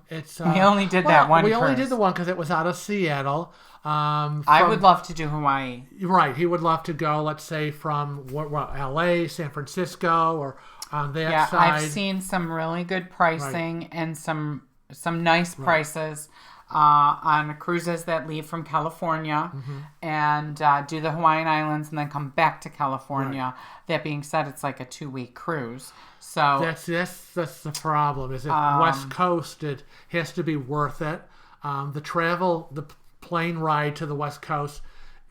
it's... we only did that one We cruise. only did the one because it was out of Seattle. I would love to do Hawaii. Right. He would love to go, let's say, from L.A., San Francisco, or on that side. I've seen some really good pricing and some nice prices on cruises that leave from California and do the Hawaiian Islands and then come back to California. Right. That being said, it's like a 2-week cruise. So that's the problem. Is it West Coast? It has to be worth it. The plane ride to the West Coast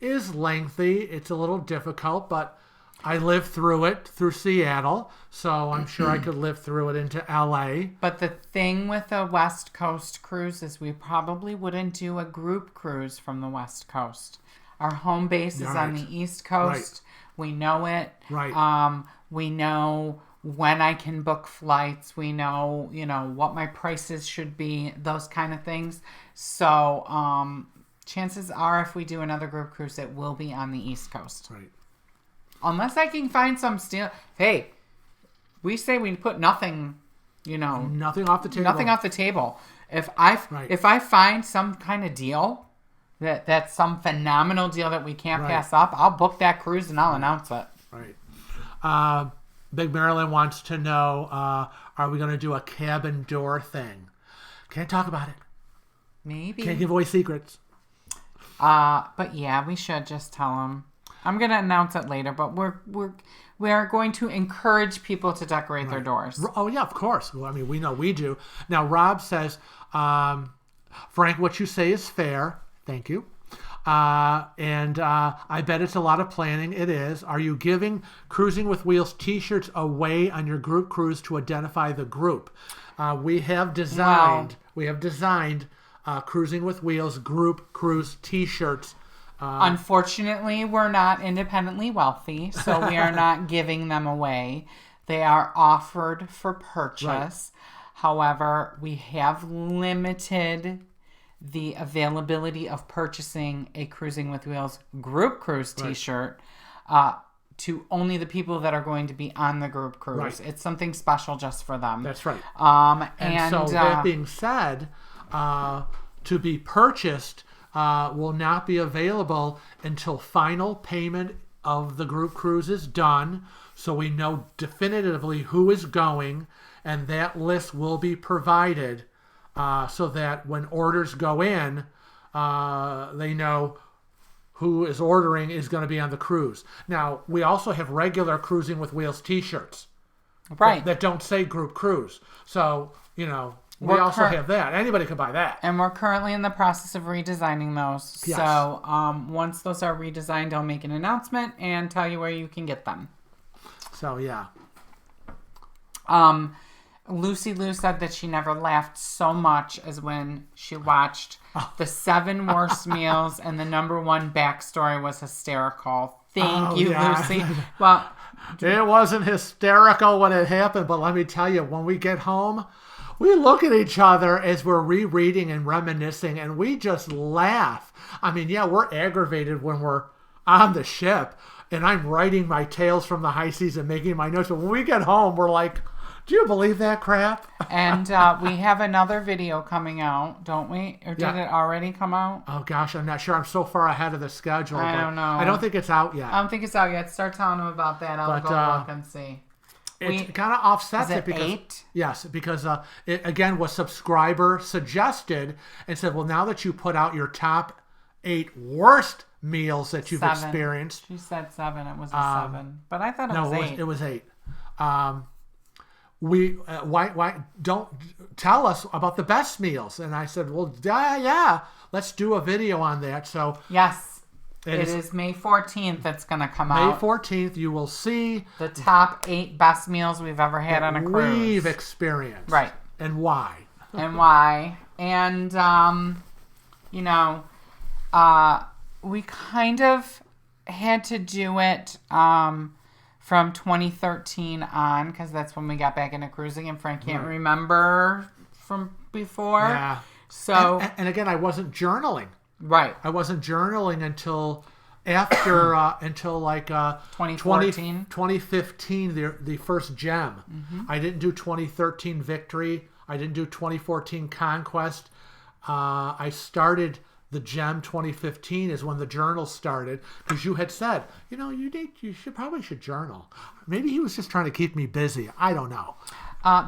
is lengthy. It's a little difficult, but I lived through it through Seattle, so I'm sure I could live through it into LA. But the thing with a West Coast cruise is we probably wouldn't do a group cruise from the West Coast. Our home base is on the East Coast. Right. We know it. Right. We know when I can book flights. We know, what my prices should be, those kind of things. So, chances are if we do another group cruise, it will be on the East Coast. Right. Unless I can find some steal. Hey, we say we put nothing, nothing off the table. Nothing off the table. If I find some kind of deal that's some phenomenal deal that we can't pass up, I'll book that cruise and I'll announce it. Right. Big Marilyn wants to know, are we going to do a cabin door thing? Can't talk about it. Maybe. Can't give away secrets. But yeah, we should just tell them. I'm going to announce it later, but we are going to encourage people to decorate their doors. Oh yeah, of course. Well, I mean, we know we do. Now, Rob says, Frank, what you say is fair. Thank you. And I bet it's a lot of planning. It is. Are you giving Cruising with Wheels t-shirts away on your group cruise to identify the group? We have designed Cruising with Wheels group cruise t-shirts. Unfortunately, we're not independently wealthy, so we are not giving them away. They are offered for purchase. Right. However, we have limited the availability of purchasing a Cruising with Wheels group cruise t-shirt to only the people that are going to be on the group cruise. Right. It's something special just for them. That's right. And so that being said, to be purchased will not be available until final payment of the group cruise is done, so we know definitively who is going, and that list will be provided so that when orders go in, they know who is ordering is going to be on the cruise. Now, we also have regular Cruising with Wheels t-shirts that don't say group cruise. So, we also have that. Anybody can buy that. And we're currently in the process of redesigning those. Yes. So once those are redesigned, I'll make an announcement and tell you where you can get them. So, yeah. Lucy Lou said that she never laughed so much as when she watched the 7 worst meals, and the number 1 backstory was hysterical. Thank you, Lucy. Well, it wasn't hysterical when it happened, but let me tell you, when we get home, we look at each other as we're rereading and reminiscing, and we just laugh. I mean, yeah, we're aggravated when we're on the ship, and I'm writing my tales from the high seas and making my notes, but when we get home, we're like, do you believe that crap? And we have another video coming out, don't we? Or did it already come out? Oh, gosh, I'm not sure. I'm so far ahead of the schedule. I don't know. I don't think it's out yet. I don't think it's out yet. Start telling them about that. I'll go look and see. It kind of offsets it because 8? Yes, because it again was subscriber suggested and said, well, now that you put out your top 8 worst meals that you've experienced. She said 7. It was a 7, but I thought it was 8. It was 8. Why don't tell us about the best meals? And I said, well, yeah, let's do a video on that. So yes, it is May 14th that's going to come out. May 14th, you will see the top 8 best meals we've ever had on a cruise. We've experienced. Right. And why. And, we kind of had to do it from 2013 on, because that's when we got back into cruising, and Frank can't remember from before. Yeah. So and again, I wasn't journaling. Right. I wasn't journaling until after until like 2014, 2015, the first gem. Mm-hmm. I didn't do 2013 victory. I didn't do 2014 conquest. I started the gem 2015 is when the journal started, because you had said, you probably should journal. Maybe he was just trying to keep me busy. I don't know.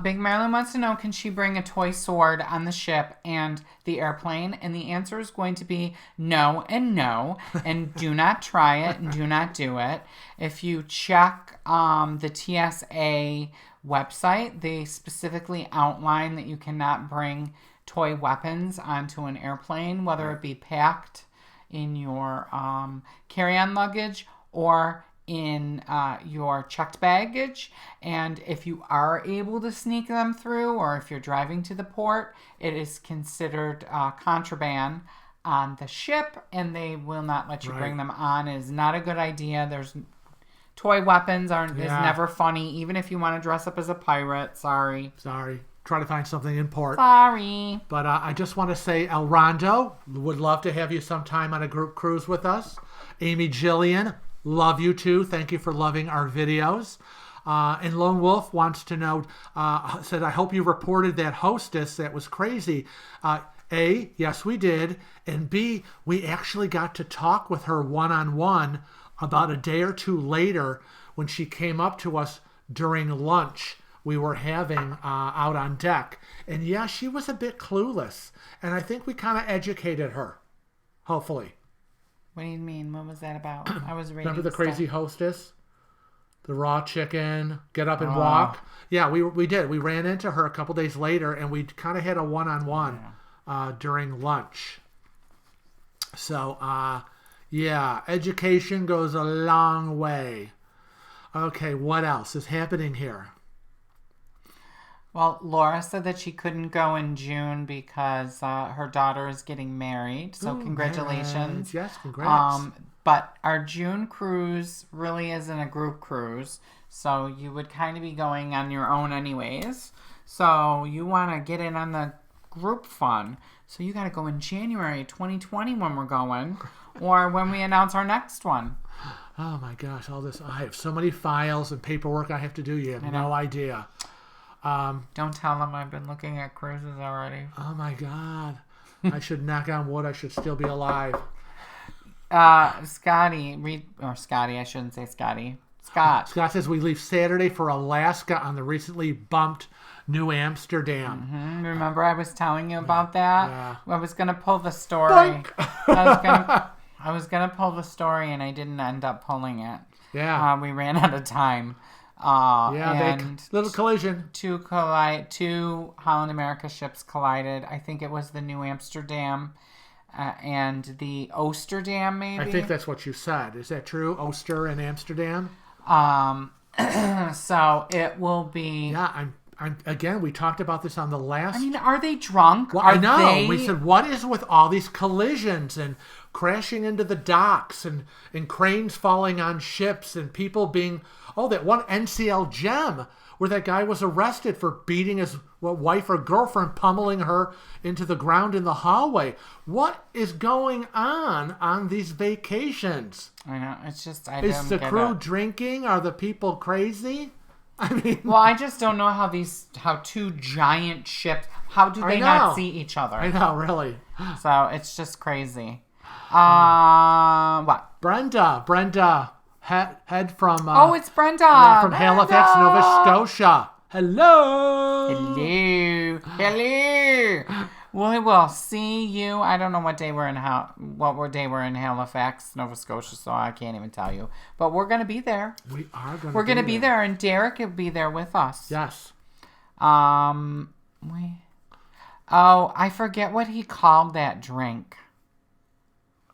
Big Marilyn wants to know, can she bring a toy sword on the ship and the airplane? And the answer is going to be no and no. And do not try it and do not do it. If you check the TSA website, they specifically outline that you cannot bring toy weapons onto an airplane, whether it be packed in your carry-on luggage or in your checked baggage. And if you are able to sneak them through, or if you're driving to the port, it is considered contraband on the ship, and they will not let you bring them on. It is not a good idea. There's toy weapons is never funny, even if you want to dress up as a pirate. Sorry. Try to find something in port. Sorry. But I just want to say, El Rondo, would love to have you sometime on a group cruise with us. Amy Jillian, love you too. Thank you for loving our videos. And Lone Wolf wants to know, said, I hope you reported that hostess. That was crazy. A, yes, we did. And B, we actually got to talk with her one-on-one about a day or two later when she came up to us during lunch we were having out on deck. And yeah, she was a bit clueless. And I think we kind of educated her, hopefully. What do you mean? What was that about? I was reading. Remember the crazy hostess? The raw chicken, get up and walk? Yeah, we did. We ran into her a couple days later, and we kind of had a one-on-one during lunch. So, yeah, education goes a long way. Okay, what else is happening here? Well, Laura said that she couldn't go in June because her daughter is getting married. So Ooh, congratulations. marriage. Yes, congrats. But our June cruise really isn't a group cruise. So you would kind of be going on your own anyways. So you want to get in on the group fun. So you got to go in January 2020 when we're going or when we announce our next one. Oh my gosh, all this. I have so many files and paperwork I have to do. You have no idea. Don't tell them I've been looking at cruises already. Oh my God. I should knock on wood. I should still be alive. Scotty, I shouldn't say Scotty. Scott says we leave Saturday for Alaska on the recently bumped New Amsterdam. Mm-hmm. Remember I was telling you about that? Yeah. I was going to pull the story. I was gonna pull the story and I didn't end up pulling it. Yeah. We ran out of time. And little collision. Two Holland America ships collided. I think it was the New Amsterdam and the Oosterdam, maybe. I think that's what you said. Is that true? Oster and Amsterdam. So it will be. Yeah, again, we talked about this on the last. I mean, are they drunk? Well, I know. We said, what is with all these collisions and crashing into the docks and cranes falling on ships and people being... Oh, that one NCL gem where that guy was arrested for beating his wife or girlfriend, pummeling her into the ground in the hallway. What is going on these vacations? I know. It's just... Is the crew drinking? Are the people crazy? I mean... Well, I just don't know how two giant ships... How do they not see each other? I know, really. So, it's just crazy. What? Brenda, head from... it's Brenda! From Halifax, Nova Scotia. Hello! Hello! We will see you. I don't know what day we're in Halifax, Nova Scotia, so I can't even tell you. But we're going to be there. We're going to be there, and Derek will be there with us. Yes. I forget what he called that drink.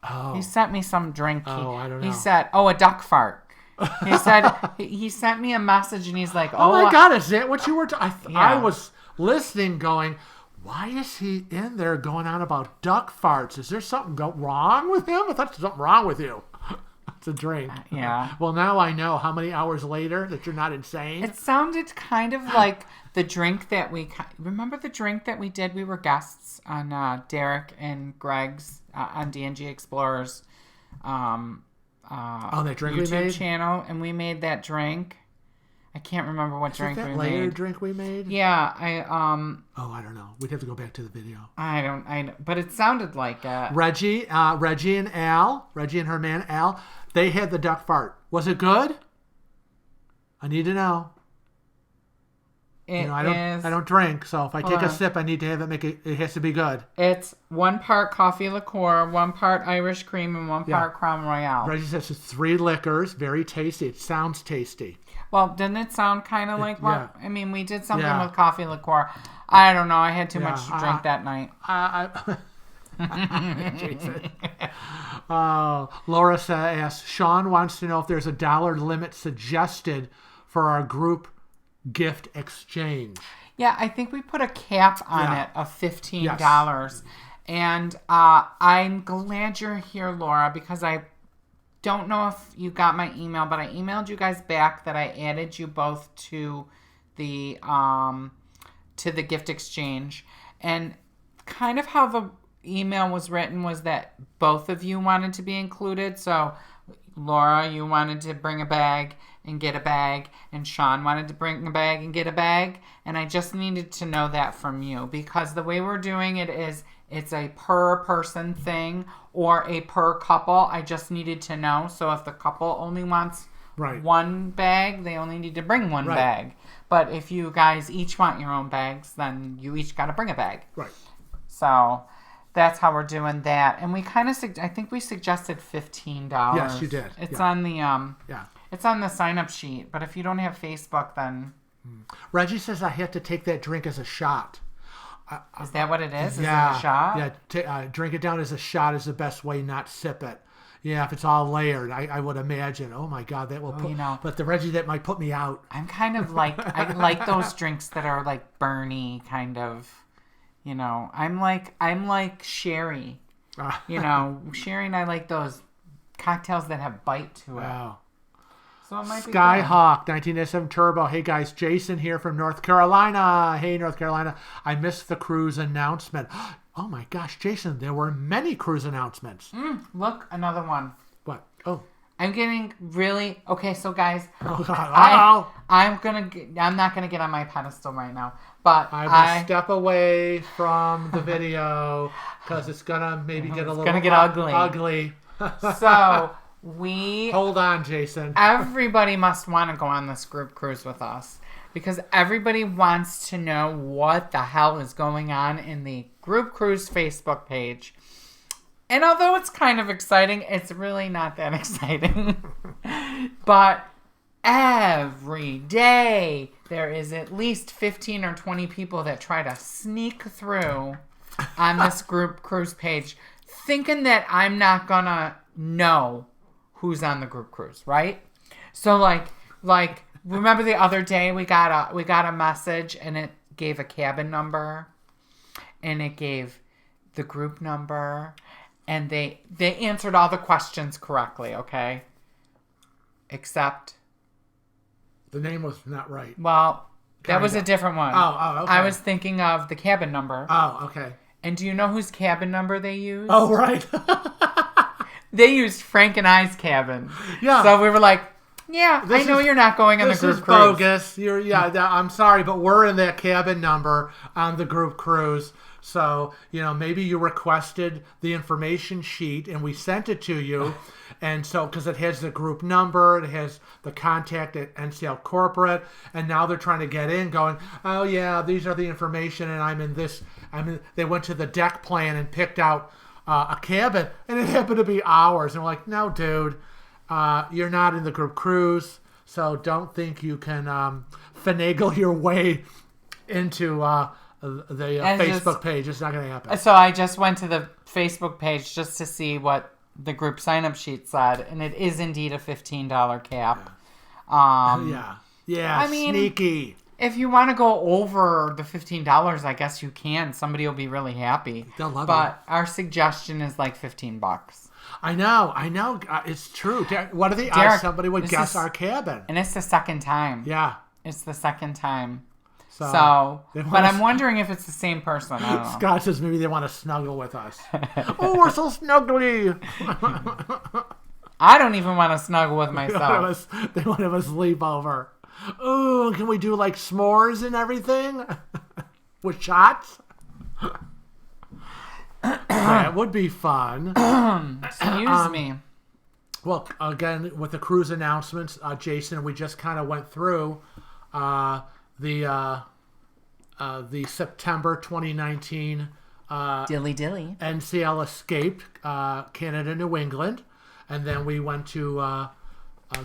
Oh. He sent me some drink. I don't know. He said, a duck fart. He said, he sent me a message and he's like, oh my God, is that what you were I was listening going, why is he in there going on about duck farts? Is there something wrong with him? I thought there was something wrong with you. It's a drink. Yeah. Well, now I know how many hours later that you're not insane. It sounded kind of like the drink that remember the drink that we did? We were guests on Derek and Greg's on DNG Explorers that drink YouTube we made? channel, and we made that drink. I can't remember what drink we made. Drink we made? Yeah, I don't know. We'd have to go back to the video. But it sounded like Reggie and her man Al, they had the duck fart. Was it good? I need to know. I don't drink, so if I take a sip, I need to have it has to be good. It's 1 part coffee liqueur, 1 part Irish cream, and 1 part Crown Royale. Reggie says it's 3 liquors, very tasty. It sounds tasty. Well, didn't it sound kind of like what? I mean, we did something with coffee liqueur. I don't know. I had too much to drink that night. Laura asks, Sean wants to know if there's a dollar limit suggested for our group gift exchange. Yeah, I think we put a cap on it of $15. Yes. And I'm glad you're here, Laura, because I don't know if you got my email, but I emailed you guys back that I added you both to the gift exchange. And kind of how the email was written was that both of you wanted to be included. So Laura, you wanted to bring a bag and get a bag, and Sean wanted to bring a bag and get a bag, and I just needed to know that from you, because the way we're doing it is it's a per person thing or a per couple. I just needed to know. So if the couple only wants one bag, they only need to bring one bag. But if you guys each want your own bags, then you each got to bring a bag. Right. So that's how we're doing that. And we kind of, I think we suggested $15. Yes, you did. It's on the, it's on the sign-up sheet. But if you don't have Facebook, then... Reggie says I have to take that drink as a shot. Is that what it is? Yeah, Is it a shot? Yeah. Drink it down as a shot is the best way, not sip it. Yeah, if it's all layered, I would imagine. Oh my God, that will put. But the Reggie, that might put me out. I'm kind of like I like those drinks that are like Bernie kind of. I'm like sherry. Sherry and I like those cocktails that have bite to it. Wow. So it might be Skyhawk 1987 Turbo. Hey guys, Jason here from North Carolina. Hey North Carolina. I missed the cruise announcement. Oh my gosh, Jason, there were many cruise announcements. Look, another one. What? Oh. I'm getting really okay. So guys, Oh God. I'm not gonna get on my pedestal right now, but I will step away from the video because it's gonna maybe get a little ugly. So hold on, Jason. Everybody must want to go on this group cruise with us because everybody wants to know what the hell is going on in the group cruise Facebook page. And although it's kind of exciting, it's really not that exciting. But every day there is at least 15 or 20 people that try to sneak through on this group cruise page thinking that I'm not gonna know who's on the group cruise, right? So like remember the other day we got a message and it gave a cabin number and it gave the group number and they answered all the questions correctly, okay? Except the name was not right. Well, that was a different one. Oh, okay. I was thinking of the cabin number. Oh, okay. And do you know whose cabin number they used? Oh, right. They used Frank and I's cabin. Yeah. So we were like, I know you're not going on the group cruise. This is bogus. I'm sorry, but we're in that cabin number on the group cruise. So, maybe you requested the information sheet and we sent it to you. And so, because it has the group number, it has the contact at NCL Corporate, and now they're trying to get in going, oh yeah, these are the information and they went to the deck plan and picked out a cabin and it happened to be ours. And we're like, no, dude, you're not in the group cruise. So don't think you can finagle your way into the Facebook page. It's not going to happen. So I just went to the Facebook page just to see what the group sign-up sheet said, and it is indeed a $15 cap. Yeah. I mean, sneaky. If you want to go over the $15, I guess you can. Somebody will be really happy. They'll love it. But our suggestion is like $15. I know. It's true. What are the odds somebody would guess our cabin? And it's the second time. Yeah. It's the second time. So but I'm wondering if it's the same person. I don't know. Scott says maybe they want to snuggle with us. Oh, we're so snuggly. I don't even want to snuggle with myself. They want to have a sleepover. Oh, can we do like s'mores and everything? With shots? That would be fun. Excuse me. Well, again, with the cruise announcements, Jason, we just kind of went through the September 2019 dilly NCL escaped Canada, New England, and then we went to a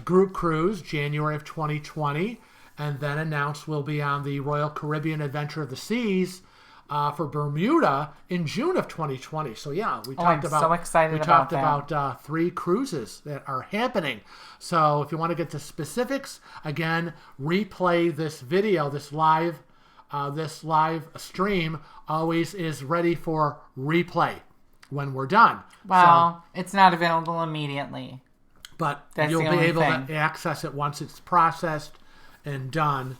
group cruise January of 2020, and then announced we'll be on the Royal Caribbean Adventure of the Seas for Bermuda in June of 2020. So yeah, we talked about 3 cruises that are happening. So if you want to get to specifics, again, replay this video, this live stream always is ready for replay when we're done. Well, it's not available immediately, but you'll be able to access it once it's processed and done.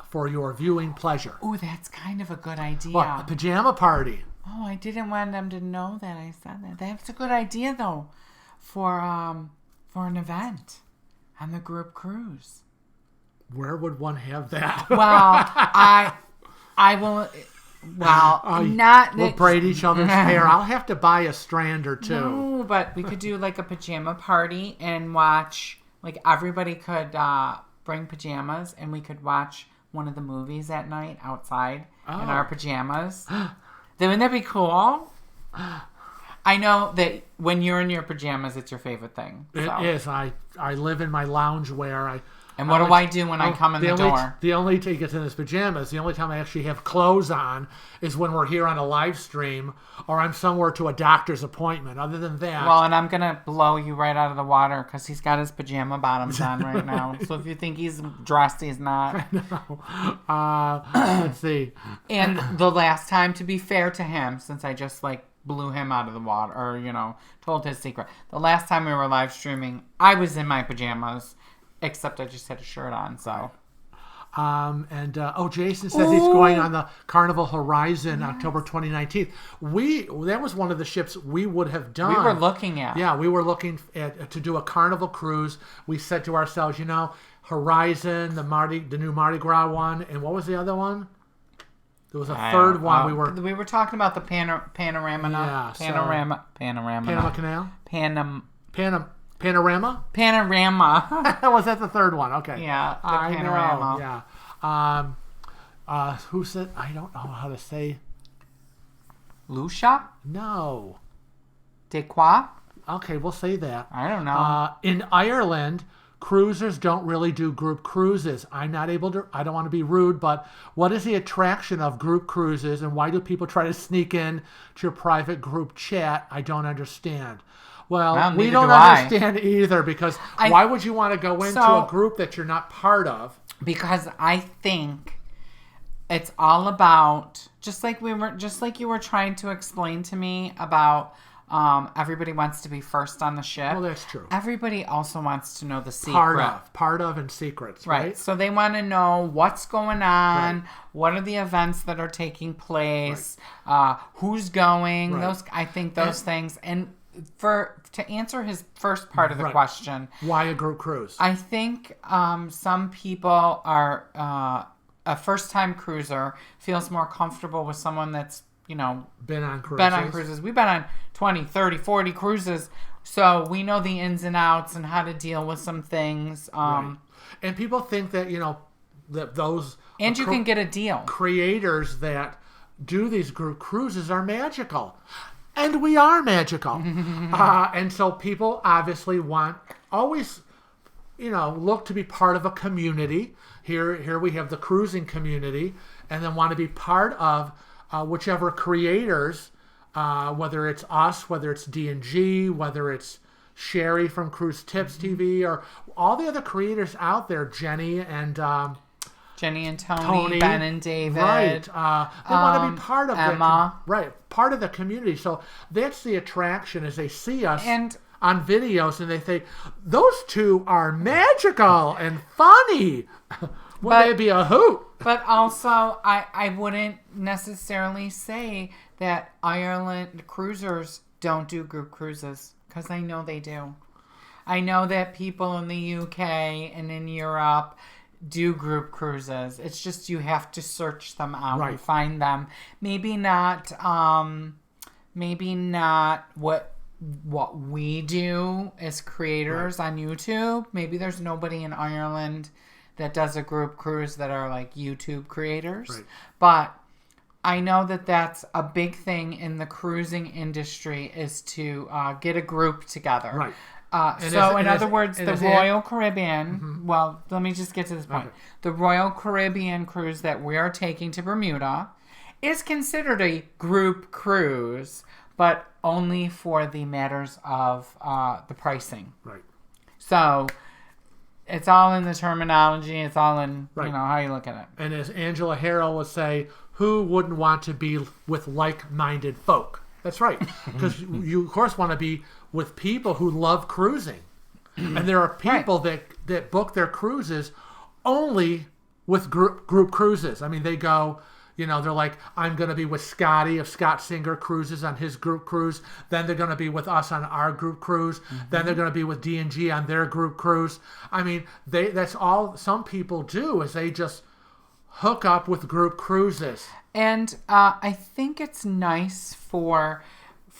For your viewing pleasure. Oh, that's kind of a good idea. What, a pajama party? Oh, I didn't want them to know that I said that. That's a good idea, though, for an event on the group cruise. Where would one have that? Well, I will. Well, we'll braid each other's hair. I'll have to buy a strand or two. No, but we could do like a pajama party and watch. Like everybody could. Bring pajamas and we could watch one of the movies at night outside in our pajamas. Wouldn't that be cool? I know that when you're in your pajamas, it's your favorite thing. So. It is. I live in my lounge wear. And what do I do when I come in the door? The only time he gets in his pajamas, the only time I actually have clothes on is when we're here on a live stream or I'm somewhere to a doctor's appointment. Other than that... Well, and I'm going to blow you right out of the water because he's got his pajama bottoms on right now. So if you think he's dressed, he's not. Let's see. And the last time, to be fair to him, since I just blew him out of the water or, told his secret. The last time we were live streaming, I was in my pajamas. Except I just had a shirt on, so. Jason says he's going on the Carnival Horizon October 2019. That was one of the ships we would have done. We were looking at. Yeah, we were looking at to do a Carnival cruise. We said to ourselves, Horizon, the new Mardi Gras one, and what was the other one? There was a third one. We were talking about the Panorama. Yeah, Panorama. Panama Canal. Panorama. Was that the third one? Okay. Yeah, the Panorama. Know, yeah. Who said? I don't know how to say. Lucia? No. De quoi? Okay, we'll say that. I don't know. In Ireland, cruisers don't really do group cruises. I don't want to be rude, but what is the attraction of group cruises and why do people try to sneak in to your private group chat? I don't understand. Well, we don't understand either because why would you want to go into a group that you're not part of? Because I think it's all about just like you were trying to explain to me about everybody wants to be first on the ship. Well, that's true. Everybody also wants to know the secret. Part of and secrets, right? So they want to know what's going on, what are the events that are taking place, who's going, I think those things. And to answer his first part of the question, why a group cruise? I think some people are a first-time cruiser feels more comfortable with someone that's been on cruises. We've been on 20, 30, 40 cruises, so we know the ins and outs and how to deal with some things. And people think that that those and you can get a deal. Creators that do these group cruises are magical. And we are magical. And so people obviously always look to be part of a community. Here we have the cruising community and then want to be part of whichever creators, whether it's us, whether it's D&G, whether it's Sherry from Cruise Tips TV, or all the other creators out there, Jenny and Tony, Ben and David. Right. They want to be part of Emma. Part of the community. So that's the attraction is they see us on videos and they think, those two are magical and funny. Would they be a hoot? But also, I wouldn't necessarily say that Ireland cruisers don't do group cruises, because I know they do. I know that people in the UK and in Europe do group cruises. It's just you have to search them out and find them. Maybe not what we do as creators on YouTube. Maybe there's nobody in Ireland that does a group cruise that are like YouTube creators. But I know that that's a big thing in the cruising industry is to get a group together. In other words, the Royal Caribbean, well, let me just get to this point. Okay. The Royal Caribbean cruise that we are taking to Bermuda is considered a group cruise, but only for the matters of the pricing. So it's all in the terminology. It's all in how you look at it. And as Angela Harrell would say, who wouldn't want to be with like-minded folk? That's right. Because you, of course, want to be with people who love cruising. And there are people that book their cruises only with group cruises. I mean, they go, they're like, I'm going to be with Scotty if Scott Singer cruises on his group cruise. Then they're going to be with us on our group cruise. Then they're going to be with D&G on their group cruise. I mean, that's all some people do is they just hook up with group cruises. And I think it's nice for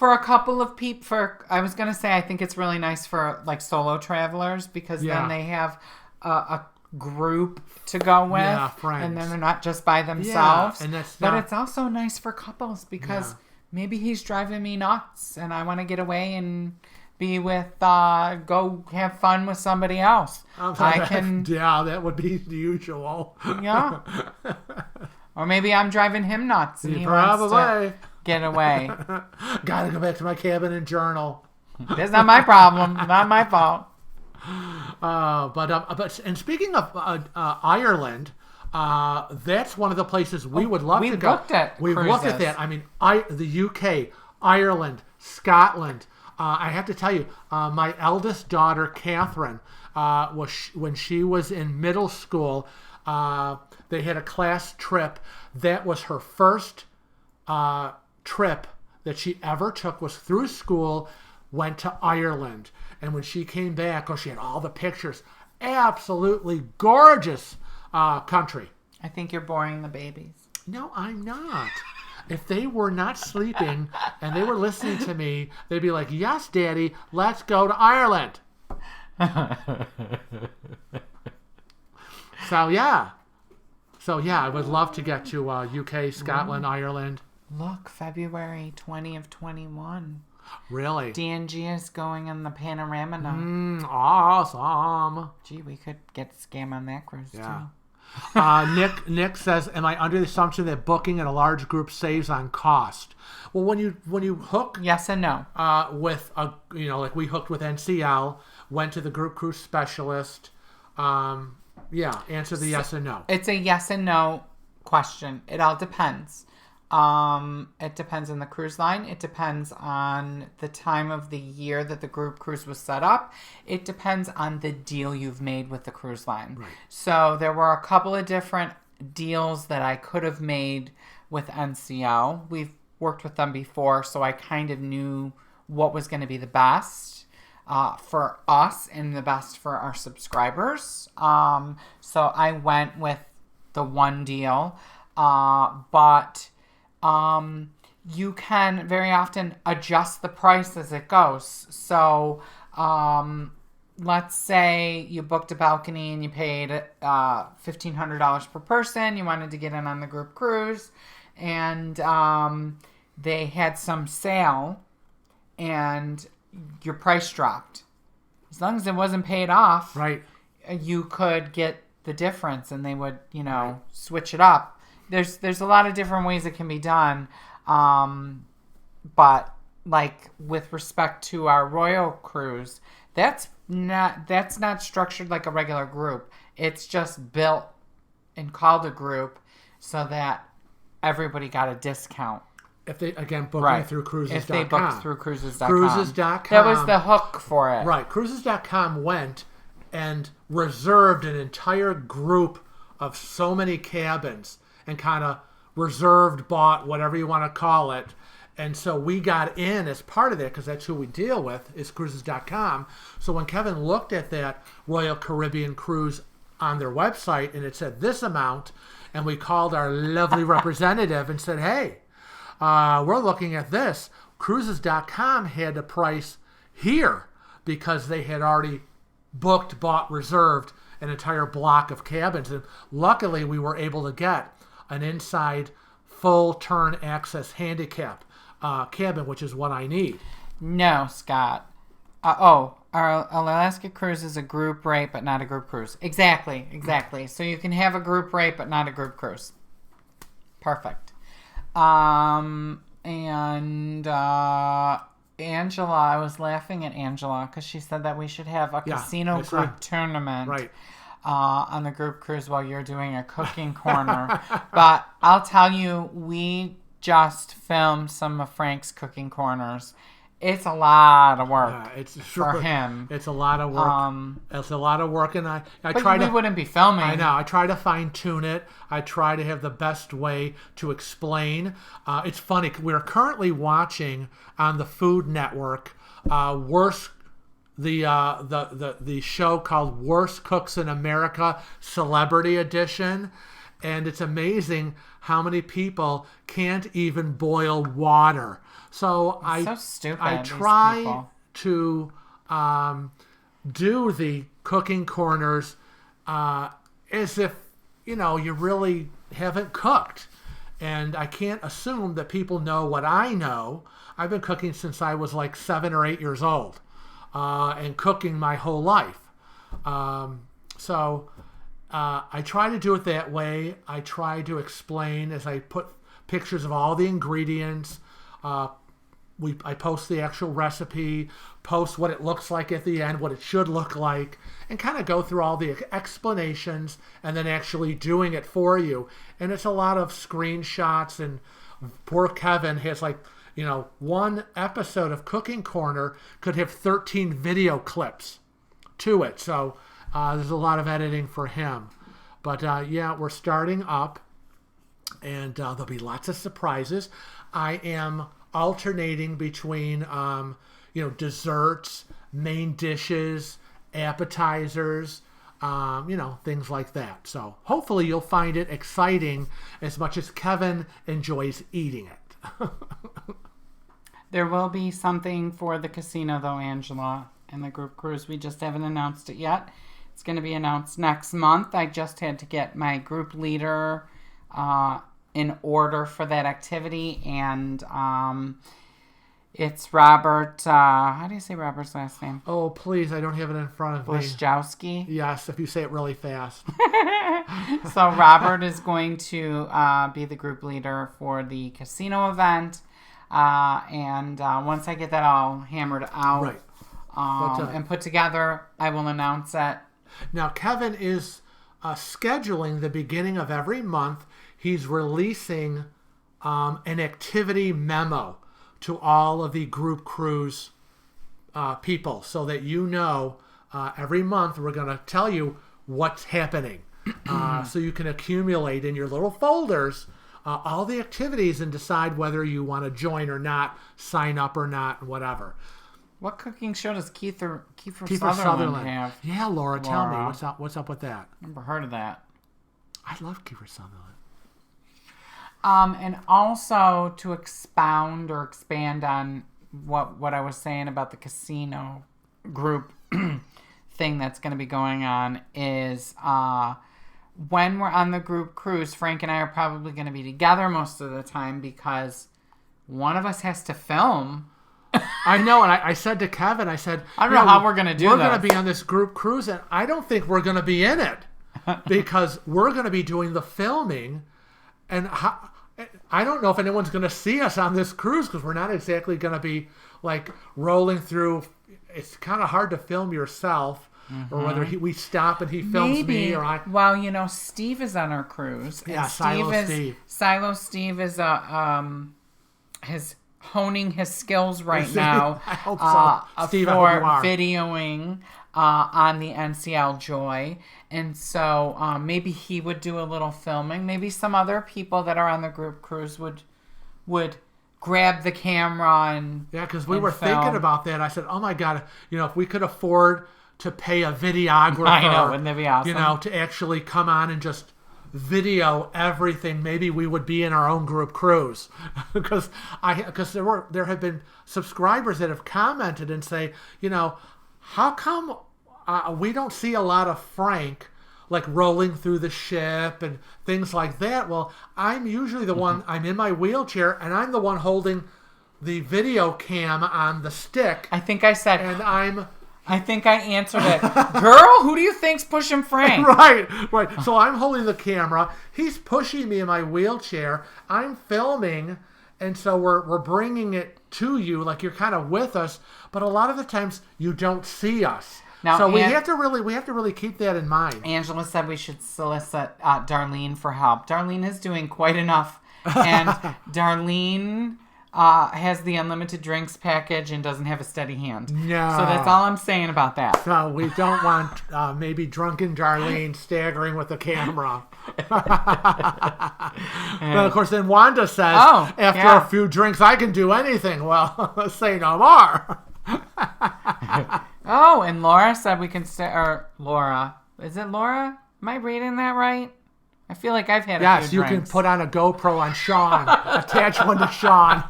a couple of people. I was going to say I think it's really nice for like solo travelers because then they have a group to go with, and then they're not just by themselves. But it's also nice for couples because maybe he's driving me nuts, and I want to get away and be with, go have fun with somebody else. I can. Yeah, that would be the usual. Yeah. Or maybe I'm driving him nuts and he probably wants to get away. Gotta go back to my cabin and journal. That's not my problem. Not my fault. But speaking of Ireland, that's one of the places we would love to go. We've looked at that. I mean, the UK, Ireland, Scotland. I have to tell you, my eldest daughter, Catherine, when she was in middle school, they had a class trip. That was her first trip that she ever took, was through school, went to Ireland. And when she came back, she had all the pictures. Absolutely gorgeous country. I think you're boring the babies. No, I'm not. If they were not sleeping and they were listening to me, they'd be like, yes, Daddy, let's go to Ireland. So, yeah, I would love to get to UK, Scotland, Ireland. Look, February 20 of 21. Really? DNG is going on the Panorama now. Awesome. Gee, we could get scam on that cruise, too. Nick says, am I under the assumption that booking in a large group saves on cost? Well, when you hook, yes and no. With like we hooked with NCL, went to the group cruise specialist. Answer the yes and no. It's a yes and no question. It all depends. It depends on the cruise line. It depends on the time of the year that the group cruise was set up. It depends on the deal you've made with the cruise line. Right. So there were a couple of different deals that I could have made with NCL. We've worked with them before, so I kind of knew what was going to be the best for us and the best for our subscribers. So I went with the one deal, but you can very often adjust the price as it goes. So, let's say you booked a balcony and you paid $1,500 per person. You wanted to get in on the group cruise, and they had some sale, and your price dropped. As long as it wasn't paid off, right, you could get the difference, and they would, switch it up. There's a lot of different ways it can be done, but like with respect to our Royal Cruise, that's not structured like a regular group. It's just built and called a group so that everybody got a discount. If they, again, booking through cruises.com. If they booked through cruises.com. Cruises.com. That was the hook for it. Right. Cruises.com went and reserved an entire group of so many cabins and kind of bought, whatever you want to call it. And so we got in as part of that because that's who we deal with, is cruises.com. So when Kevin looked at that Royal Caribbean cruise on their website and it said this amount, and we called our lovely representative and said, hey, we're looking at this. Cruises.com had a price here because they had already bought, reserved an entire block of cabins. And luckily we were able to get an inside full turn access handicap cabin, which is what I need. No, Scott. Our Alaska cruise is a group rate, but not a group cruise. Exactly. So you can have a group rate, but not a group cruise. Perfect. And Angela, I was laughing at Angela because she said that we should have a casino group tournament on the group cruise while you're doing a cooking corner. But I'll tell you, we just filmed some of Frank's cooking corners. It's a lot of work for him. It's a lot of work. It's a lot of work, and I try to. We wouldn't be filming. I know. I try to fine tune it. I try to have the best way to explain. It's funny. We're currently watching on the Food Network the show called Worst Cooks in America Celebrity Edition, and it's amazing how many people can't even boil water. So so stupid, I try to do the cooking corners as if, you really haven't cooked. And I can't assume that people know what I know. I've been cooking since I was like 7 or 8 years old. and cooking my whole life. So I try to do it that way. I try to explain as I put pictures of all the ingredients. I post the actual recipe, post what it looks like at the end, what it should look like, and kind of go through all the explanations and then actually doing it for you. And it's a lot of screenshots, and poor Kevin has one episode of Cooking Corner could have 13 video clips to it. So there's a lot of editing for him. But we're starting up, and there'll be lots of surprises. I am alternating between desserts, main dishes, appetizers, things like that. So hopefully you'll find it exciting as much as Kevin enjoys eating it. There will be something for the casino, though, Angela, and the group cruise. We just haven't announced it yet. It's going to be announced next month. I just had to get my group leader in order for that activity, and it's Robert, how do you say Robert's last name? Oh, please, I don't have it in front of me. Bushjowski? Yes, if you say it really fast. So Robert is going to be the group leader for the casino event, and once I get that all hammered out and put together, I will announce it. Now, Kevin is scheduling the beginning of every month. He's releasing an activity memo to all of the group cruise people so that every month we're going to tell you what's happening. So you can accumulate in your little folders all the activities and decide whether you want to join or not, sign up or not, whatever. What cooking show does Kiefer Sutherland have? Yeah, Laura, tell me. What's up with that? Never heard of that. I love Kiefer Sutherland. And also to expound or expand on what I was saying about the casino group thing that's going to be going on is when we're on the group cruise, Frank and I are probably going to be together most of the time because one of us has to film. I know, and I said to Kevin, I don't know how we're going to do this. We're going to be on this group cruise, and I don't think we're going to be in it because we're going to be doing the filming, and I don't know if anyone's going to see us on this cruise because we're not exactly going to be like rolling through. It's kind of hard to film yourself, or whether we stop and he films me or I. Well, Steve is on our cruise. Yeah, Steve. Silo Steve is his honing his skills right now. I hope so. Steve, for I hope you are. videoing on the NCL Joy. And so maybe he would do a little filming. Maybe some other people that are on the group cruise would grab the camera and because we were thinking about that. I said, oh my God, if we could afford to pay a videographer, I know, wouldn't that be awesome? To actually come on and just video everything, maybe we would be in our own group cruise because there have been subscribers that have commented and say, how come we don't see a lot of Frank like rolling through the ship and things like that? Well, I'm usually the one, I'm in my wheelchair and I'm the one holding the video cam on the stick. I think I said, and I think I answered it. Girl, who do you think's pushing Frank? Right. So I'm holding the camera. He's pushing me in my wheelchair. I'm filming, and so we're bringing it to you, like you're kind of with us. But a lot of the times you don't see us. Now, so we have to really keep that in mind. Angela said we should solicit Darlene for help. Darlene is doing quite enough, and Darlene has the unlimited drinks package and doesn't have a steady hand. No. So that's all I'm saying about that. So we don't want maybe drunken Darlene staggering with the camera. But of course, then Wanda says, after a few drinks, I can do anything. Well, say no more. And Laura said we can Laura. Is it Laura? Am I reading that right? I feel like I've had a few drinks. Yes, you can put on a GoPro on Sean. Attach one to Sean.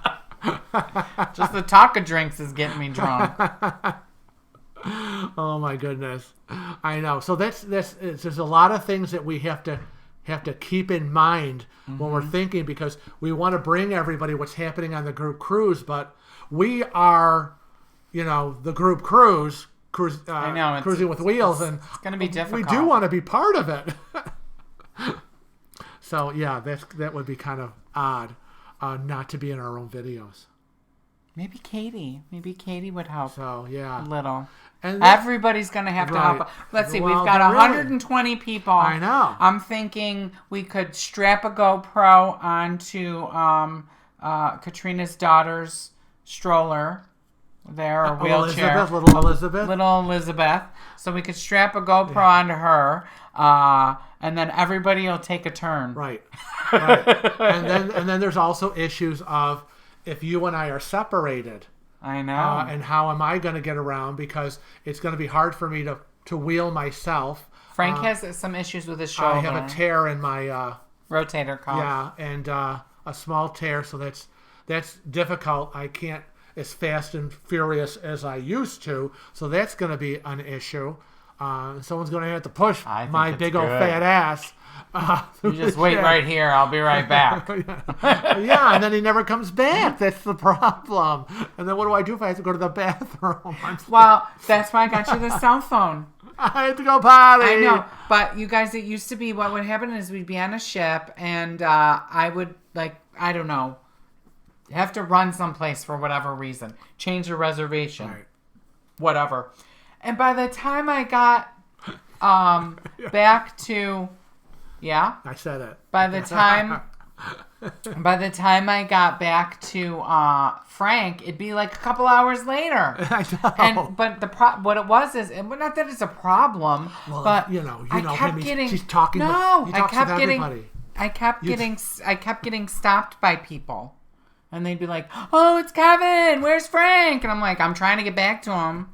Just the talk of drinks is getting me drunk. Oh my goodness. I know. So there's a lot of things that we have to keep in mind when we're thinking, because we want to bring everybody what's happening on the group cruise, but we are the group cruise, I know, Cruising with Wheels, and it's going to be difficult. We do want to be part of it. So yeah, that would be kind of odd, not to be in our own videos. Maybe Katie would help. So yeah, a little. And everybody's going to have to help. Let's see, we've got 120 people. I know. I'm thinking we could strap a GoPro onto Katrina's daughter's stroller there, or wheelchair. Little Elizabeth. So we could strap a GoPro onto her, and then everybody will take a turn. Right. and then there's also issues of if you and I are separated. I know. And how am I going to get around? Because it's going to be hard for me to wheel myself. Frank has some issues with his shoulder. I have a tear in my rotator cuff. Yeah, and a small tear, so that's difficult. I can't as fast and furious as I used to, so that's going to be an issue. Someone's going to have to push my big old fat ass. You just wait right here. I'll be right back. Yeah, and then he never comes back. That's the problem. And then what do I do if I have to go to the bathroom? Well, that's why I got you the cell phone. I had to go potty. I know. But you guys, it used to be what would happen is we'd be on a ship and I would, I don't know, have to run someplace for whatever reason. Change the reservation. Right. Whatever. And by the time I got back to... Yeah? I said it. By the time I got back to Frank, it'd be like a couple hours later. I know. But what it was is, and not that it's a problem, but I kept getting... He's talking. No, he talks with everybody. I kept getting stopped by people. And they'd be like, "Oh, it's Kevin. Where's Frank?" And I'm like, "I'm trying to get back to him."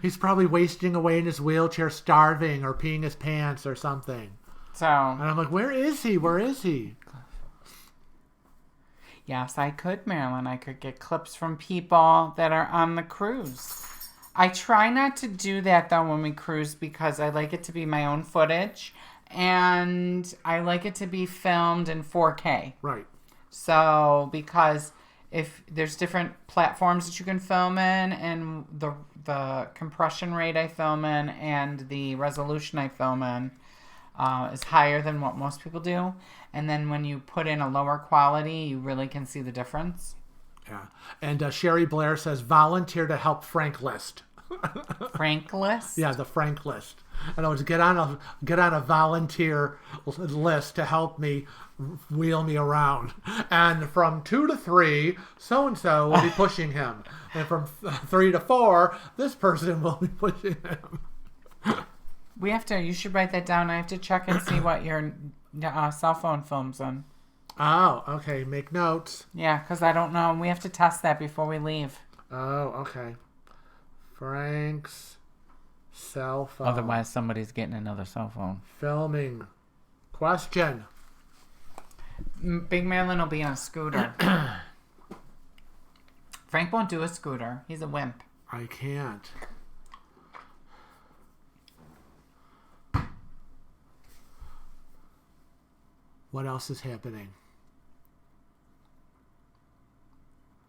He's probably wasting away in his wheelchair, starving or peeing his pants or something. So, and I'm like, "Where is he? Where is he?" Yes, I could, Marilyn. I could get clips from people that are on the cruise. I try not to do that, though, when we cruise because I like it to be my own footage. And I like it to be filmed in 4K. Right. So, because if there's different platforms that you can film in, and the compression rate I film in and the resolution I film in is higher than what most people do. And then when you put in a lower quality, you really can see the difference. Yeah. And Sherry Blair says, volunteer to help Frank list. Frank list? Yeah, the Frank list. In other words, get on a volunteer list to help me wheel me around. And from 2 to 3, so-and-so will be pushing him. And from 3 to 4, this person will be pushing him. You should write that down. I have to check and see what your cell phone films in. Oh, okay. Make notes. Yeah, because I don't know. We have to test that before we leave. Oh, okay. Frank's cell phone. Otherwise, somebody's getting another cell phone. Filming. Question. Big Marilyn will be on a scooter. Frank won't do a scooter. He's a wimp. I can't. What else is happening?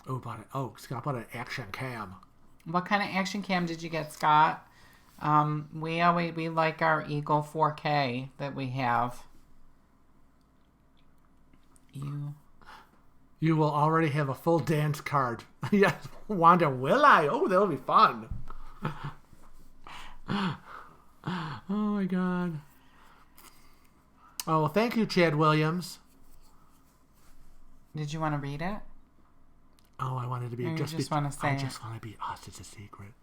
Scott bought an action cam. What kind of action cam did you get, Scott? We like our Eagle 4K that we have. You will already have a full dance card. Yes, Wanda, will I? Oh, that'll be fun. Oh my God. Oh, well, thank you, Chad Williams. Did you want to read it? Oh, I wanted to be I just want to be us. It's a secret.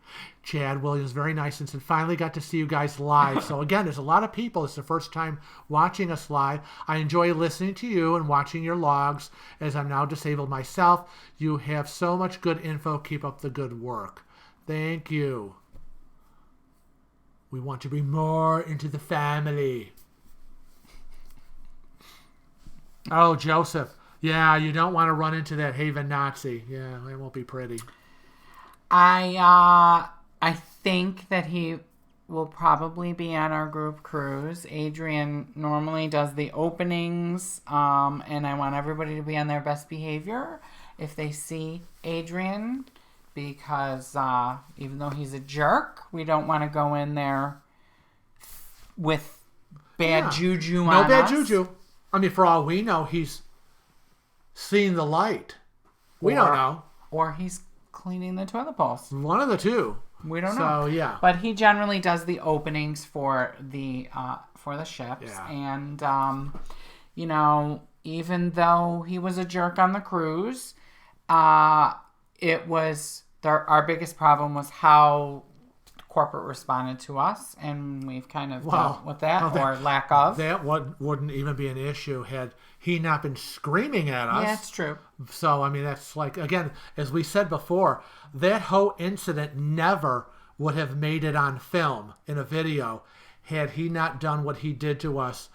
Chad Williams, very nice, and said, finally got to see you guys live. So again, there's a lot of people. It's the first time watching us live. I enjoy listening to you and watching your logs as I'm now disabled myself. You have so much good info. Keep up the good work. Thank you. We want to bring more into the family. Oh, Joseph. Yeah, you don't want to run into that Haven Nazi. Yeah, it won't be pretty. I think that he will probably be on our group cruise. Adrian normally does the openings, and I want everybody to be on their best behavior. If they see Adrian, because even though he's a jerk, we don't want to go in there with bad juju on us. No bad juju. I mean, for all we know, he's seen the light. We don't know. Or he's cleaning the toilet bowls. One of the two. We don't know. So, yeah. But he generally does the openings for the ships. Yeah. And, you know, even though he was a jerk on the cruise, it was... our biggest problem was how corporate responded to us, and we've kind of dealt with that, or lack of. That wouldn't even be an issue had he not been screaming at us. Yeah, it's true. So, I mean, that's like, again, as we said before, that whole incident never would have made it on film in a video had he not done what he did to us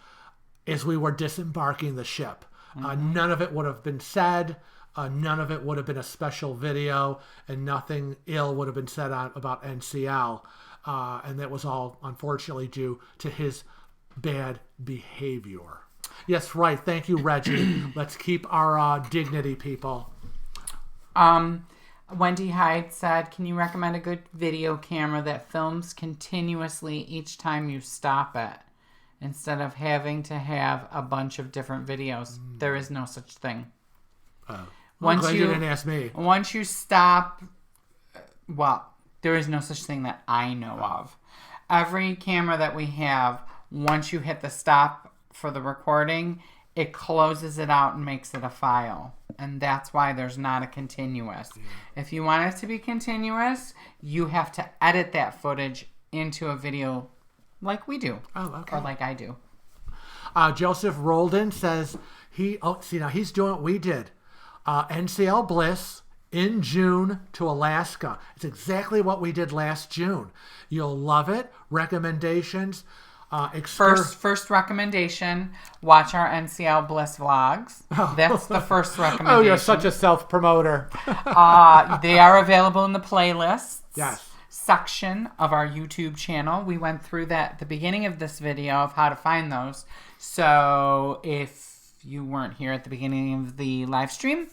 as we were disembarking the ship. None of it would have been said. None of it would have been a special video, and nothing ill would have been said about NCL. And that was all, unfortunately, due to his bad behavior. Yes, right. Thank you, Reggie. Let's keep our dignity, people. Wendy Hyde said, can you recommend a good video camera that films continuously each time you stop it, instead of having to have a bunch of different videos? There is no such thing. I'm glad you didn't ask me. Once you stop, well, there is no such thing that I know of. Every camera that we have, once you hit the stop for the recording, it closes it out and makes it a file. And that's why there's not a continuous. Yeah. If you want it to be continuous, you have to edit that footage into a video like we do. Oh, okay. Or like I do. Joseph Roldan says, now he's doing what we did. NCL Bliss in June to Alaska. It's exactly what we did last June. You'll love it. Recommendations. First recommendation, watch our NCL Bliss vlogs. That's the first recommendation. Oh, you're such a self-promoter. They are available in the playlists section of our YouTube channel. We went through that at the beginning of this video of how to find those. So if you weren't here at the beginning of the live stream,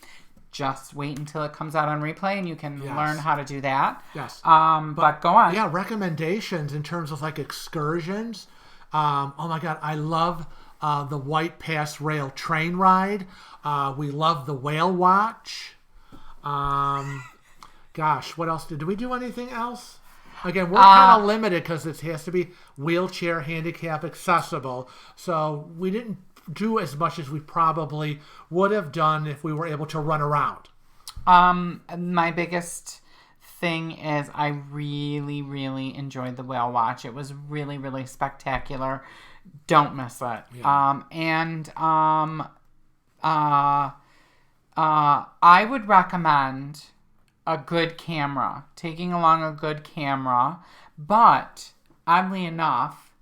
just wait until it comes out on replay and you can learn how to do that. Yes. But go on. Yeah, recommendations in terms of like excursions. Oh my God, I love the White Pass Rail train ride. We love the Whale Watch. Gosh, what else? Did we do anything else? Again, we're kind of limited because it has to be wheelchair handicap accessible. So we didn't do as much as we probably would have done if we were able to run around. My biggest thing is I really, really enjoyed the Whale Watch. It was really, really spectacular. Don't miss it. Yeah. I would recommend a good camera, taking along a good camera, but oddly enough,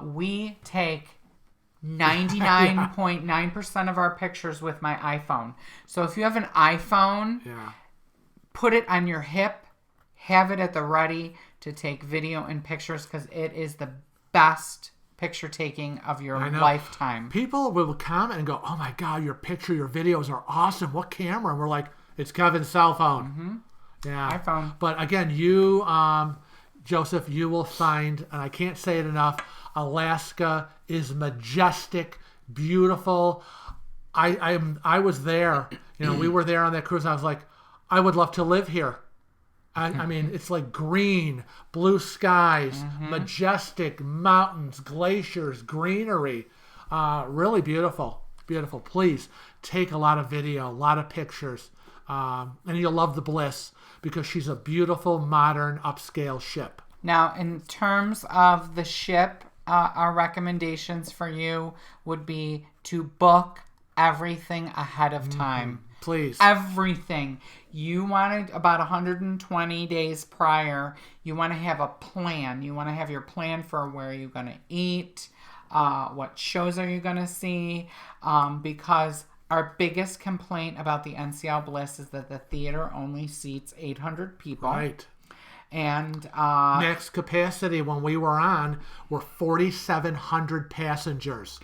we take 99.9% of our pictures with my iPhone. So if you have an iPhone, put it on your hip, have it at the ready to take video and pictures, because it is the best picture taking of your lifetime. People will comment and go, oh my God, your videos are awesome. What camera? And we're like, it's Kevin's cell phone. Mm-hmm. Yeah. iPhone. But again, you, Joseph, you will find, and I can't say it enough, Alaska is majestic, beautiful. I was there. You know, we were there on that cruise. And I was like, I would love to live here. I mean, it's like green, blue skies, majestic mountains, glaciers, greenery. Really beautiful. Beautiful. Please take a lot of video, a lot of pictures. And you'll love the Bliss because she's a beautiful, modern, upscale ship. Now, in terms of the ship, our recommendations for you would be to book everything ahead of time. Please. Everything. You want to, about 120 days prior, you want to have a plan. You want to have your plan for where you're going to eat, what shows are you going to see, because our biggest complaint about the NCL Bliss is that the theater only seats 800 people. Right. And max capacity when we were on were 4,700 passengers.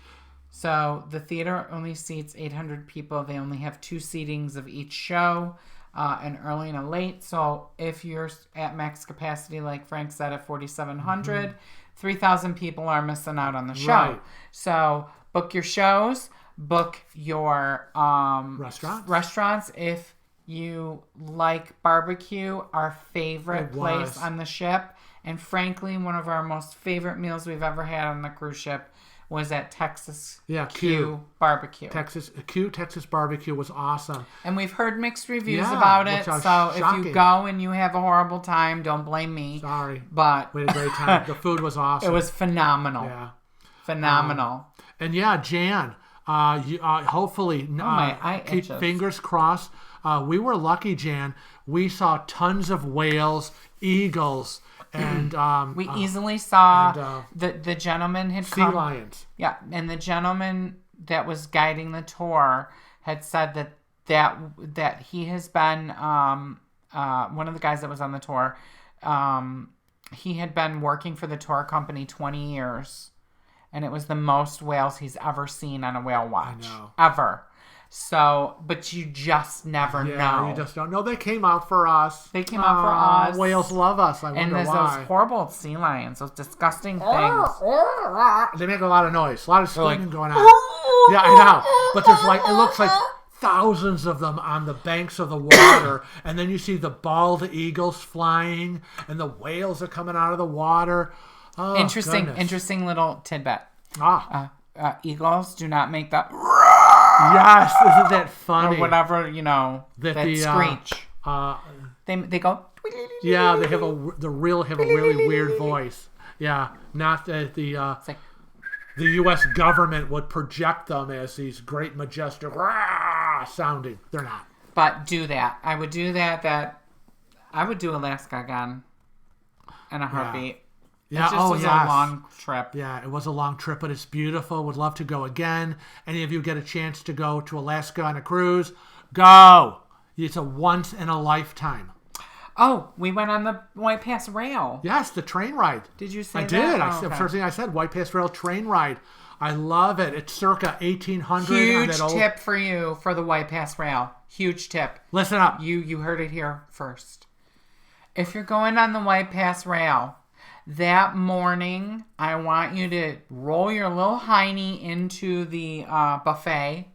So the theater only seats 800 people. They only have 2 seatings of each show. an early and a late. So if you're at max capacity, like Frank said, at 4,700, 3,000 people are missing out on the show. Right. So book your shows, book your restaurants. If you like barbecue, our favorite place on the ship, and frankly, one of our most favorite meals we've ever had on the cruise ship was at Texas Q Barbecue. Texas Barbecue was awesome. And we've heard mixed reviews about it. So shocking. If you go and you have a horrible time, don't blame me. Sorry. But we had a great time. The food was awesome. It was phenomenal. Yeah. Phenomenal. And yeah, Jan, hopefully keep fingers crossed. We were lucky, Jan. We saw tons of whales, eagles, and we easily saw the gentleman had sea lions. Yeah, and the gentleman that was guiding the tour had said that he has been one of the guys that was on the tour. He had been working for the tour company 20 years, and it was the most whales he's ever seen on a whale watch. I know. Ever. So, but you just never know. Yeah, you just don't know. They came out for us. They came out for us. Whales love us. I wonder why. And there's those horrible sea lions, those disgusting things. They make a lot of noise. A lot of screaming going on. Yeah, I know. But there's it looks like thousands of them on the banks of the water. And then you see the bald eagles flying, and the whales are coming out of the water. Oh, interesting little tidbit. Eagles do not make that. Yes, isn't that funny? Or whatever, that screech. They go. Yeah, they have a really weird voice. Yeah, not that the U.S. government would project them as these great majestic sounding. They're not. But do that. I would do that. I would do Alaska again in a heartbeat. Yeah, it was a long trip. Yeah, it was a long trip, but it's beautiful. Would love to go again. Any of you get a chance to go to Alaska on a cruise, go. It's a once in a lifetime. Oh, we went on the White Pass Rail. Yes, the train ride. Did you say that? I did. First thing I said, White Pass Rail train ride. I love it. It's circa 1800. Huge tip for you for the White Pass Rail. Huge tip. Listen up. You heard it here first. If you're going on the White Pass Rail, that morning, I want you to roll your little hiney into the buffet,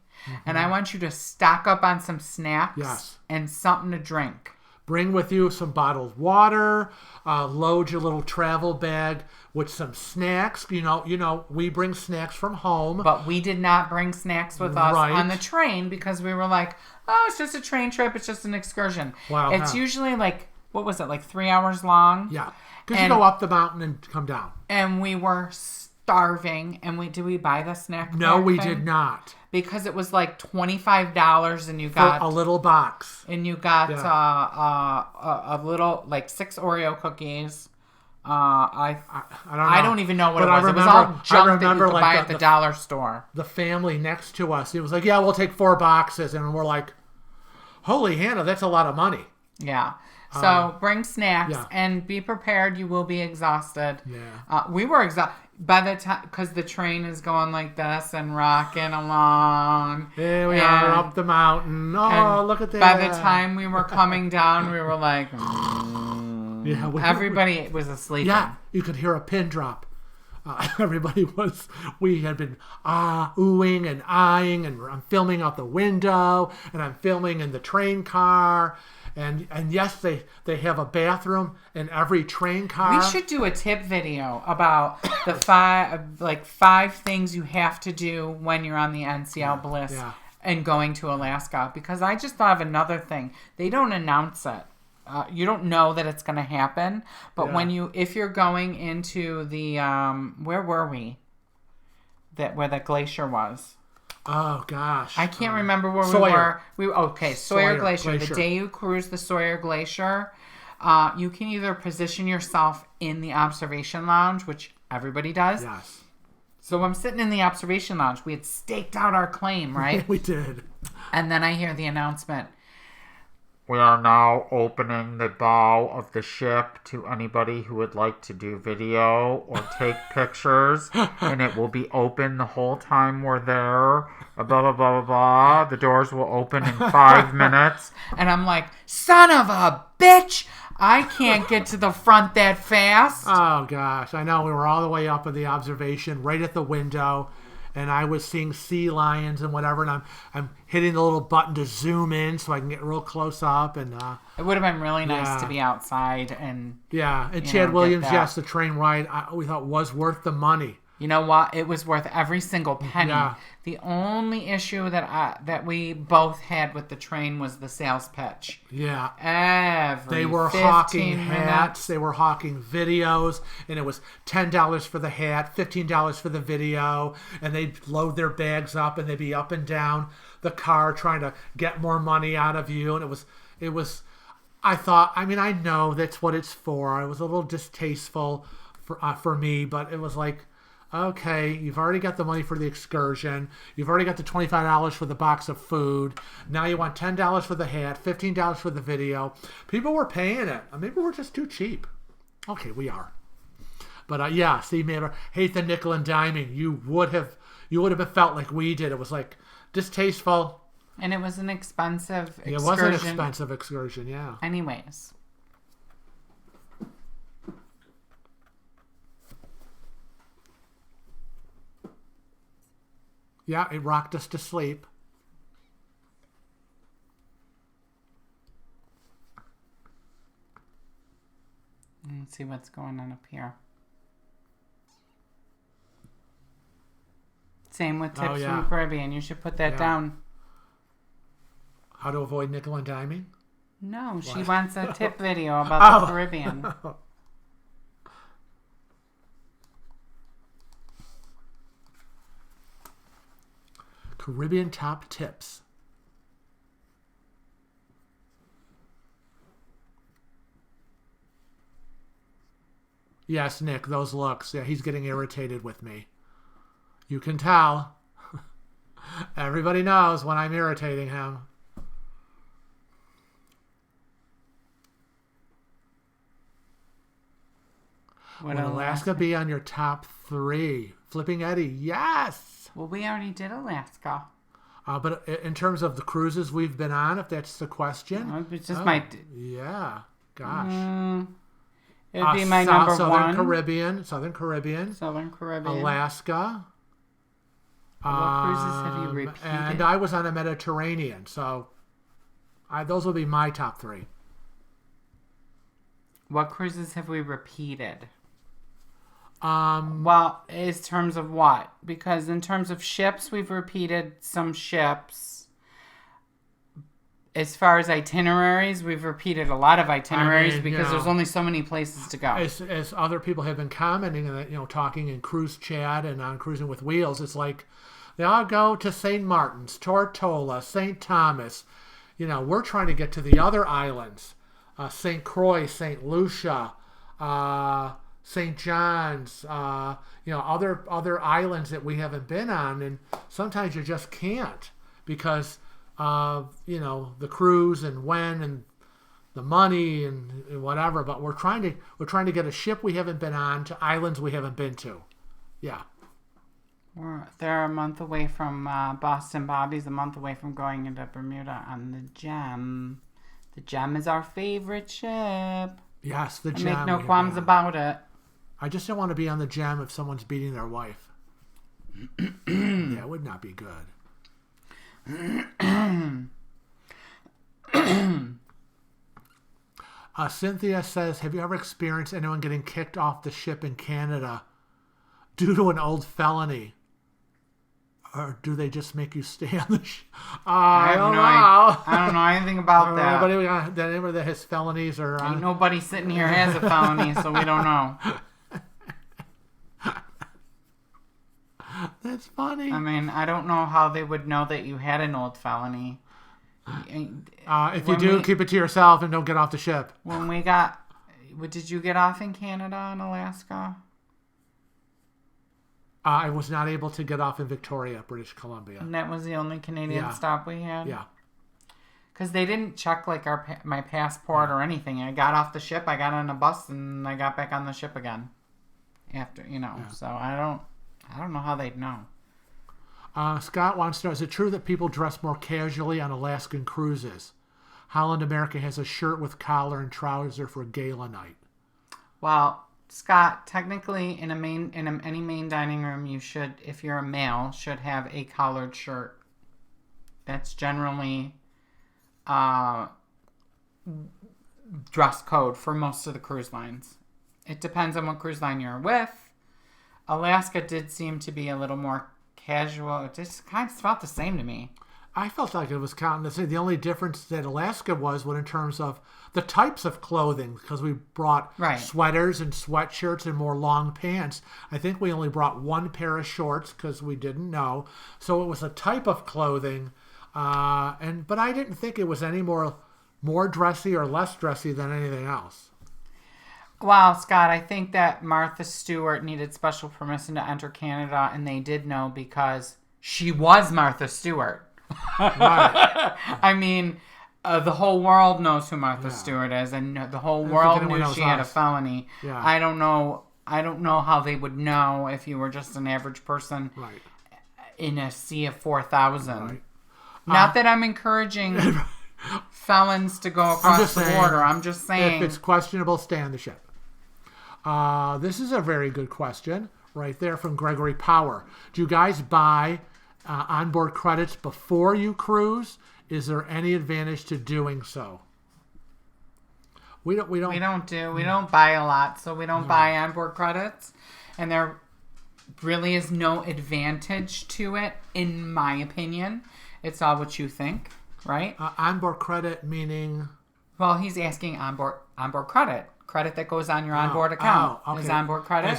and I want you to stock up on some snacks and something to drink. Bring with you some bottled water. Load your little travel bag with some snacks. You know, we bring snacks from home. But we did not bring snacks with us on the train because we were like, oh, it's just a train trip. It's just an excursion. Wow. It's usually what was it, 3 hours long? Yeah. Because you go up the mountain and come down. And we were starving. And did we buy the snack? No, we did not. Because it was $25 and you got... For a little box. And you got a little, 6 Oreo cookies. I don't know. I don't even know what it was. It was all junk that you could buy at the dollar store. The family next to us, it was like, yeah, we'll take 4 boxes. And we're like, holy Hannah, that's a lot of money. Yeah. So bring snacks and be prepared. You will be exhausted. Yeah. We were exhausted by the time because the train is going like this and rocking along. Here we are up the mountain. Oh, look at that. By the time we were coming down, we were like, everybody was asleep. Yeah, you could hear a pin drop. We had been oohing and eyeing, and I'm filming out the window, and I'm filming in the train car. And yes, they have a bathroom in every train car. We should do a tip video about the five things you have to do when you're on the NCL Bliss and going to Alaska. Because I just thought of another thing. They don't announce it. You don't know that it's going to happen. But if you're going into the where were we? Where the glacier was. Oh, gosh. I can't remember where Sawyer. we were. Sawyer Glacier. The day you cruise the Sawyer Glacier, you can either position yourself in the observation lounge, which everybody does. Yes. So I'm sitting in the observation lounge. We had staked out our claim, right? We did. And then I hear the announcement. We are now opening the bow of the ship to anybody who would like to do video or take pictures, and it will be open the whole time we're there. Blah, blah, blah, blah, blah. The doors will open in 5 minutes. And I'm like, son of a bitch! I can't get to the front that fast. Oh, gosh. I know. We were all the way up in the observation, right at the window. And I was seeing sea lions and whatever, and I'm hitting the little button to zoom in so I can get real close up. And it would have been really nice to be outside and and Chad Williams, yes, the train ride we thought was worth the money. You know what? It was worth every single penny. Yeah. The only issue that we both had with the train was the sales pitch. Yeah. They were hawking hats. They were hawking videos. And it was $10 for the hat, $15 for the video. And they'd load their bags up and they'd be up and down the car trying to get more money out of you. And it was, I thought, I mean, I know that's what it's for. It was a little distasteful for me, but it was like, okay, you've already got the money for the excursion. You've already got the $25 for the box of food. Now you want $10 for the hat, $15 for the video. People were paying it. Maybe we're just too cheap. Okay, we are. But yeah, see, maybe hate the nickel and diming. You would have been felt like we did. It was like distasteful. And it was an expensive excursion. It was an expensive excursion, yeah. Anyways. Yeah, it rocked us to sleep. Let's see what's going on up here. Same with tips from the Caribbean. You should put that down. How to avoid nickel and diming? No, she wants a tip video about the Caribbean. Caribbean top tips. Yes, Nick, those looks. Yeah, he's getting irritated with me. You can tell. Everybody knows when I'm irritating him. Would Alaska be on your top 3? Flipping Eddie, yes! Well, we already did Alaska. But in terms of the cruises we've been on, if that's the question. It's just yeah, gosh. It would be my number Southern 1. Southern Caribbean. Alaska. What cruises have you repeated? And I was on a Mediterranean, so those would be my top 3. What cruises have we repeated? Well, in terms of what? Because in terms of ships, we've repeated some ships. As far as itineraries, we've repeated a lot of itineraries because there's only so many places to go. As other people have been commenting and talking in cruise chat and on Cruising with Wheels, it's like they all go to St. Martin's, Tortola, St. Thomas. We're trying to get to the other islands, St. Croix, St. Lucia, St. John's, other islands that we haven't been on, and sometimes you just can't because of the cruise and when and the money and whatever. But we're trying to get a ship we haven't been on to islands we haven't been to. Yeah. They're a month away from Boston. Bobby's a month away from going into Bermuda on the Gem. The Gem is our favorite ship. Yes, the Gem. Make no qualms about it. I just don't want to be on the Gem if someone's beating their wife. Yeah, it would not be good. Cynthia says, have you ever experienced anyone getting kicked off the ship in Canada due to an old felony? Or do they just make you stay on the ship? I don't know. I don't know anything about that. Anybody that has felonies or... Ain't nobody sitting here has a felony, so we don't know. That's funny. I mean, I don't know how they would know that you had an old felony. If you do, keep it to yourself and don't get off the ship. When we did you get off in Canada and Alaska? I was not able to get off in Victoria, British Columbia. And that was the only Canadian stop we had? Yeah. Because they didn't check like my passport or anything. I got off the ship, I got on a bus, and I got back on the ship again. After so I don't know how they'd know. Scott wants to know: is it true that people dress more casually on Alaskan cruises? Holland America has a shirt with collar and trouser for gala night. Well, Scott, technically, in any main dining room, you should, if you're a male, should have a collared shirt. That's generally dress code for most of the cruise lines. It depends on what cruise line you're with. Alaska did seem to be a little more casual. It just kind of felt the same to me. I felt like it was counting to say the only difference that Alaska was in terms of the types of clothing, because we brought sweaters and sweatshirts and more long pants. I think we only brought one pair of shorts because we didn't know. So it was a type of clothing, but I didn't think it was any more dressy or less dressy than anything else. Well, Scott, I think that Martha Stewart needed special permission to enter Canada, and they did know because she was Martha Stewart. Right. I mean, the whole world knows who Martha Stewart is, and the whole world knew she had a felony. Yeah. I don't know how they would know if you were just an average person in a sea of 4,000. Right. Not that I'm encouraging felons to go across the border. I'm just saying. If it's questionable, stay on the ship. This is a very good question right there from Gregory Power. Do you guys buy onboard credits before you cruise? Is there any advantage to doing so? We don't buy a lot, so we don't buy onboard credits, and there really is no advantage to it, in my opinion. It's all what you think, right? Onboard credit meaning? Well, he's asking onboard credit. Credit that goes on your onboard account is onboard credit.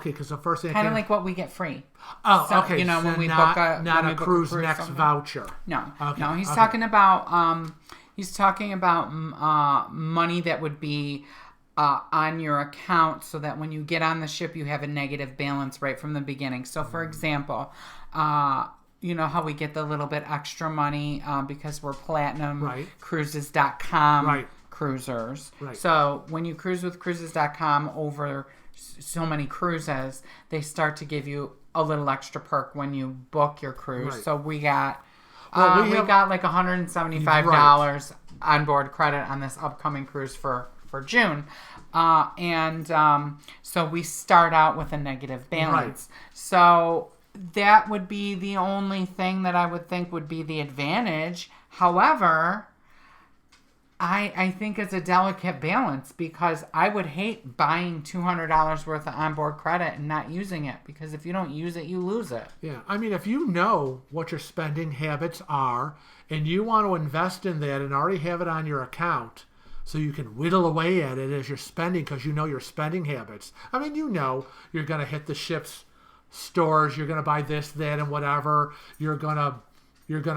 Because the first thing kind of like what we get free. Oh, so, okay. When we book a cruise next voucher. No, no. He's talking about money that would be on your account, so that when you get on the ship, you have a negative balance right from the beginning. So, for example, you know how we get the little bit extra money because we're platinum cruises.com cruisers. Right. So when you cruise with cruises.com over so many cruises, they start to give you a little extra perk when you book your cruise. Right. So we got like $175 onboard credit on this upcoming cruise for June. So we start out with a negative balance. Right. So that would be the only thing that I would think would be the advantage. However, I think it's a delicate balance, because I would hate buying $200 worth of onboard credit and not using it, because if you don't use it, you lose it. Yeah. I mean, if you know what your spending habits are and you want to invest in that and already have it on your account so you can whittle away at it as you're spending, because you know your spending habits. I mean, you know you're going to hit the ship's stores, you're going to buy this, that, and whatever. You're going to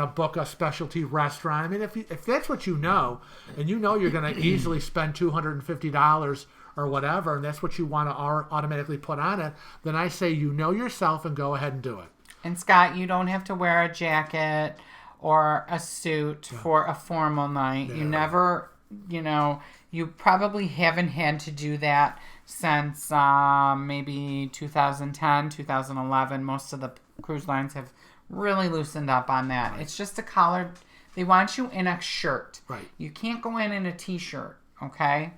book a specialty restaurant. I mean, if that's what you know, and you know you're going to easily spend $250 or whatever, and that's what you want to automatically put on it, then I say you know yourself and go ahead and do it. And Scott, you don't have to wear a jacket or a suit for a formal night. Yeah. You never, you probably haven't had to do that since maybe 2010, 2011. Most of the cruise lines have really loosened up on that. Right. It's just a collared. They want you in a shirt. Right. You can't go in a t-shirt. Okay.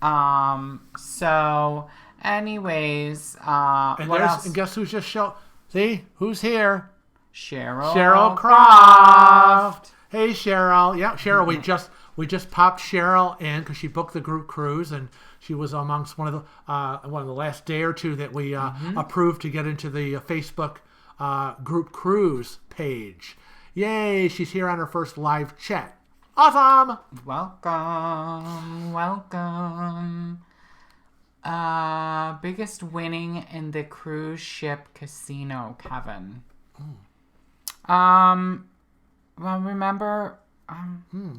So, anyways, what else? And guess who's just show? See who's here? Cheryl Croft. Hey, Cheryl. Yeah, Cheryl. We just popped Cheryl in because she booked the group cruise, and she was amongst one of the last day or two that we approved to get into the Facebook group cruise page. Yay! She's here on her first live chat. Awesome! Welcome. Biggest winning in the cruise ship casino, Kevin. Well, remember.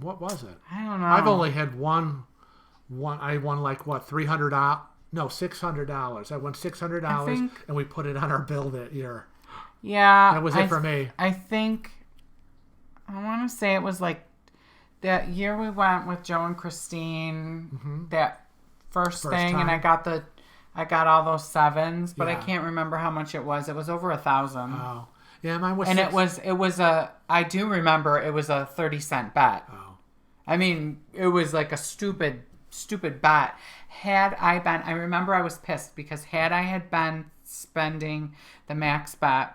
What was it? I don't know. I've only had one. I won like what, $300? No, $600. I won $600, and we put it on our bill that year. Yeah, that was it for me. I think I want to say it was like that year we went with Joe and Christine, that first thing, time. and I got all those sevens, but I Yeah. can't remember how much it was. It was over 1,000. Oh. Yeah, mine was And six. it was I do remember it was a 30-cent bet. Oh. I mean, it was like a stupid bet. I remember I was pissed because had been spending the max bet,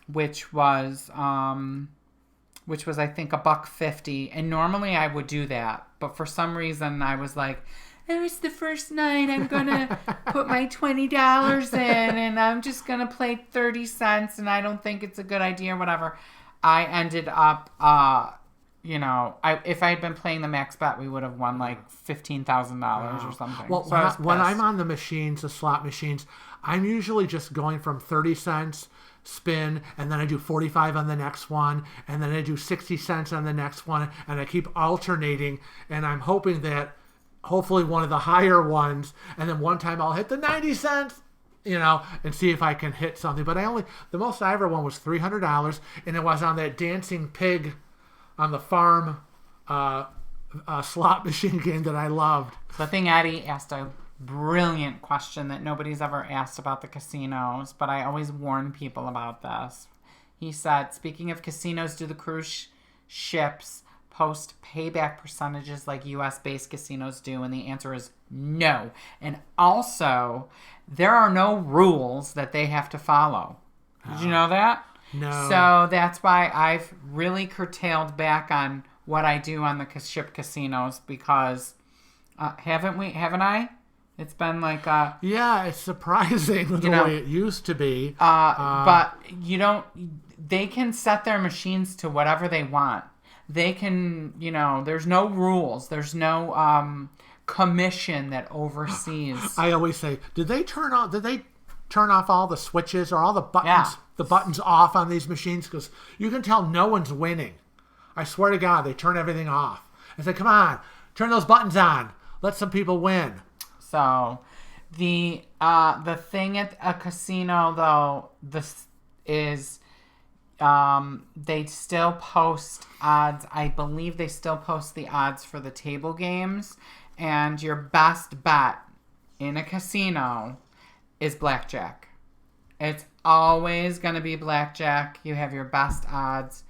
which was I think $1.50, and normally I would do that, but for some reason I was like, it was the first night, I'm gonna put my $20 in, and I'm just gonna play 30 cents, and I don't think it's a good idea or whatever. I ended up, if I had been playing the max bet, we would have won like $15,000 or something. Well, so when I'm on the slot machines, I'm usually just going from 30 cents spin, and then I do 45 on the next one, and then I do 60 cents on the next one, and I keep alternating, and I'm hoping that hopefully one of the higher ones, and then one time I'll hit the 90 cents, and see if I can hit something. But the most I ever won was $300, and it was on that dancing pig on the farm slot machine game that I loved. So I think Addie asked a brilliant question that nobody's ever asked about the casinos, but I always warn people about this. He said, speaking of casinos, do the cruise ships post payback percentages like U.S.-based casinos do? And the answer is no. And also, there are no rules that they have to follow. Did you know that? No. So that's why I've really curtailed back on what I do on the ship casinos because haven't I? It's been like yeah, it's surprising the way it used to be. But they can set their machines to whatever they want. They can, there's no rules. There's no commission that oversees. I always say, did they turn off all the switches or all the buttons, the buttons off on these machines? Because you can tell no one's winning. I swear to God, they turn everything off. I say, come on, turn those buttons on. Let some people win. So the thing at a casino, though, this is they still post odds. I believe they still post the odds for the table games. And your best bet in a casino is blackjack. It's always going to be blackjack. You have your best odds.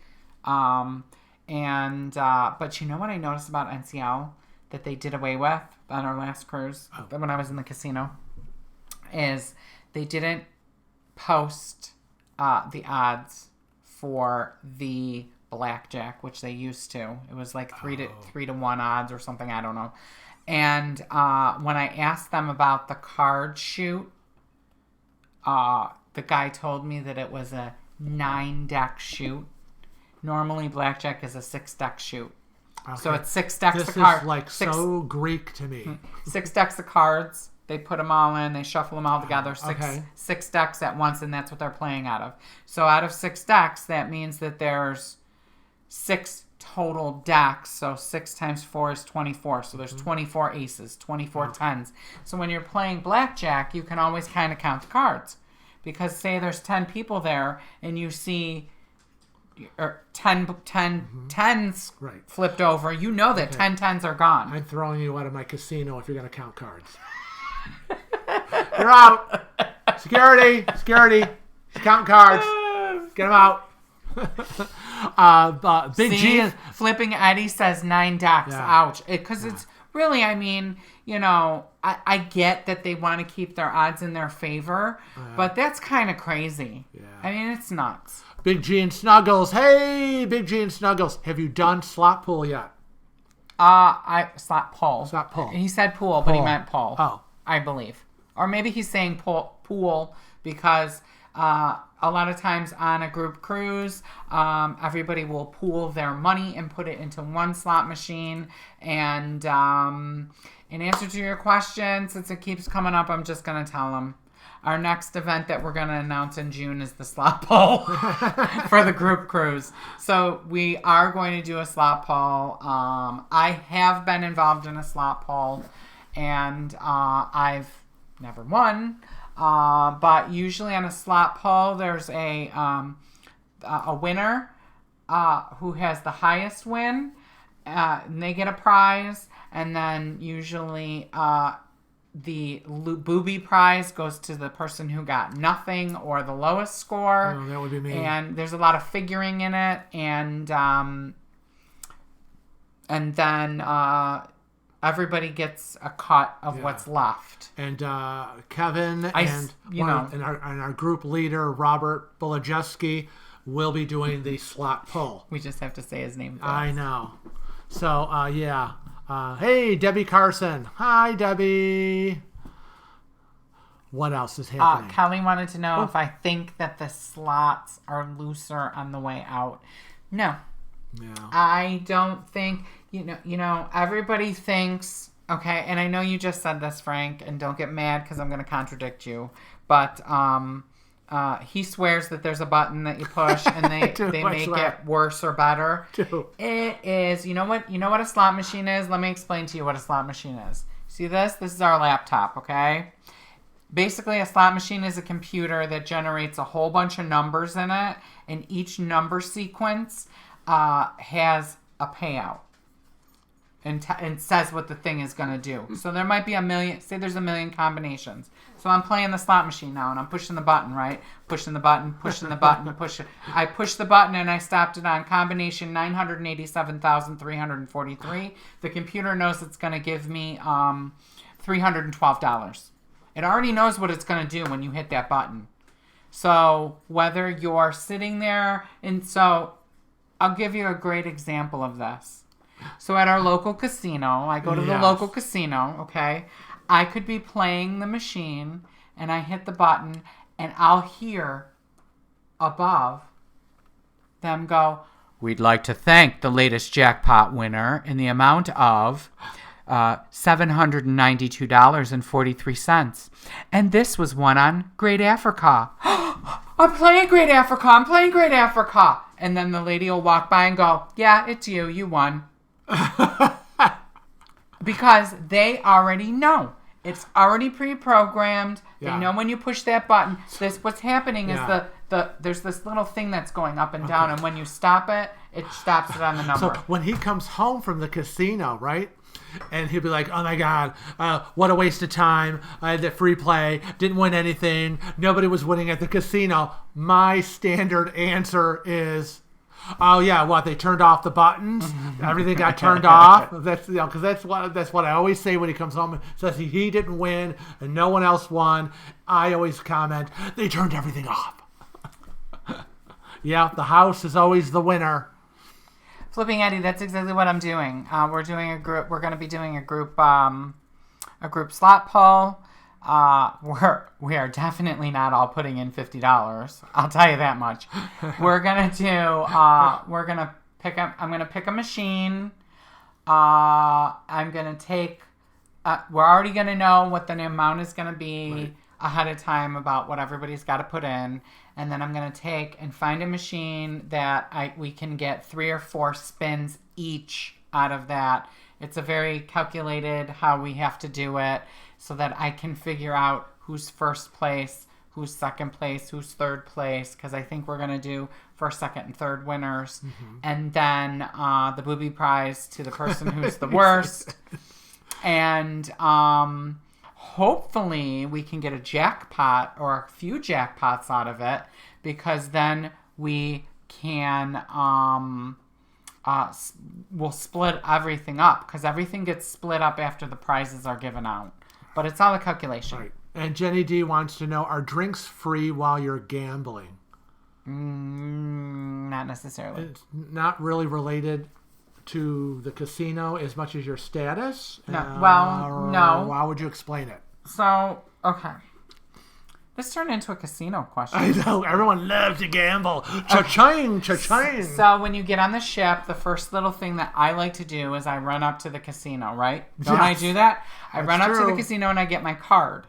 But you know what I noticed about NCL that they did away with on our last cruise when I was in the casino is they didn't post the odds for the blackjack, which they used to. It was like 3-1 odds or something. I don't know. And when I asked them about the card shoot, the guy told me that it was a 9-deck shoot. Normally, blackjack is a 6-deck shoot. Okay. So it's 6 decks of cards. This is so Greek to me. 6 decks of cards. They put them all in. They shuffle them all together. Six decks at once, and that's what they're playing out of. So out of 6 decks, that means that there's 6 total decks. So 6 times 4 is 24. So there's 24 aces, 24 tens. So when you're playing blackjack, you can always kind of count the cards. Because say there's 10 people there, and you see... or 10 tens flipped over, you know that 10 tens are gone. I'm throwing you out of my casino if you're going to count cards. You're out. Security. Count cards. Get them out. Big G. Flipping Eddie says 9 decks. Yeah. Ouch. Because it's really, I mean, I get that they want to keep their odds in their favor, but that's kind of crazy. Yeah. I mean, it's nuts. Big G and Snuggles. Hey, Big G and Snuggles. Have you done slot pool yet? Slot pool. Slot pool. He said pool, but he meant pool. Oh. I believe. Or maybe he's saying pool because a lot of times on a group cruise, everybody will pool their money and put it into one slot machine. And in answer to your question, since it keeps coming up, I'm just going to tell them. Our next event that we're going to announce in June is the slot poll for the group cruise. So we are going to do a slot poll. I have been involved in a slot poll, and I've never won. But usually on a slot poll, there's a winner who has the highest win, and they get a prize. And then usually the booby prize goes to the person who got nothing or the lowest score. Oh, that would be me. And there's a lot of figuring in it, and then everybody gets a cut of what's left. And Kevin and our group leader, Robert Bolajewski, will be doing the slot pull. We just have to say his name first. I know. So, hey, Debbie Carson. Hi, Debbie. What else is happening? Kelly wanted to know if I think that the slots are looser on the way out. No. I don't think, everybody thinks, okay, and I know you just said this, Frank, and don't get mad because I'm going to contradict you, but he swears that there's a button that you push and they make it worse or better. It is, you know what a slot machine is? Let me explain to you what a slot machine is. See this? This is our laptop, okay? Basically, a slot machine is a computer that generates a whole bunch of numbers in it, and each number sequence has a payout and says what the thing is going to do. So there might be say there's a million combinations. So I'm playing the slot machine now, and I'm pushing the button, right? Pushing the button, pushing the button, push it. I pushed the button, and I stopped it on combination 987,343. The computer knows it's going to give me $312. It already knows what it's going to do when you hit that button. So whether you're sitting there, and so I'll give you a great example of this. So at our local casino, I go to the local casino, okay? I could be playing the machine, and I hit the button, and I'll hear above them go, "We'd like to thank the latest jackpot winner in the amount of $792.43. And this was won on Great Africa." I'm playing Great Africa. And then the lady will walk by and go, "Yeah, it's you. You won." Because they already know. It's already pre-programmed. They know when you push that button. What's happening is there's this little thing that's going up and down, and when you stop it, it stops it on the number. So when he comes home from the casino, right? And he'll be like, "Oh my God, what a waste of time. I had that free play, didn't win anything. Nobody was winning at the casino." My standard answer is, "Oh yeah, what? They turned off the buttons. Everything got turned off." That's because that's what I always say when he comes home and says he didn't win and no one else won. I always comment, "They turned everything off." Yeah, the house is always the winner. Flipping Eddie, that's exactly what I'm doing. We're doing a group. We're going to be doing a group slot pull. We are definitely not all putting in $50. I'll tell you that much. We're gonna pick up. I'm gonna pick a machine. I'm gonna take. We're already gonna know what the amount is gonna be ahead of time about what everybody's got to put in, and then I'm gonna take and find a machine that we can get 3 or 4 spins each out of that. It's a very calculated how we have to do it, so that I can figure out who's first place, who's second place, who's third place, because I think we're going to do first, second, and third winners. And then the booby prize to the person who's the worst. And hopefully we can get a jackpot or a few jackpots out of it, because then we can... we'll split everything up, because everything gets split up after the prizes are given out. But it's all a calculation. Right. And Jenny D wants to know, are drinks free while you're gambling? Not necessarily. It's not really related to the casino as much as your status? No. No. How would you explain it? So, okay. This turned into a casino question. I know. Everyone loves to gamble. Cha-ching, cha-ching. So when you get on the ship, the first little thing that I like to do is I run up to the casino, right? Don't I do that? I run up to the casino and I get my card,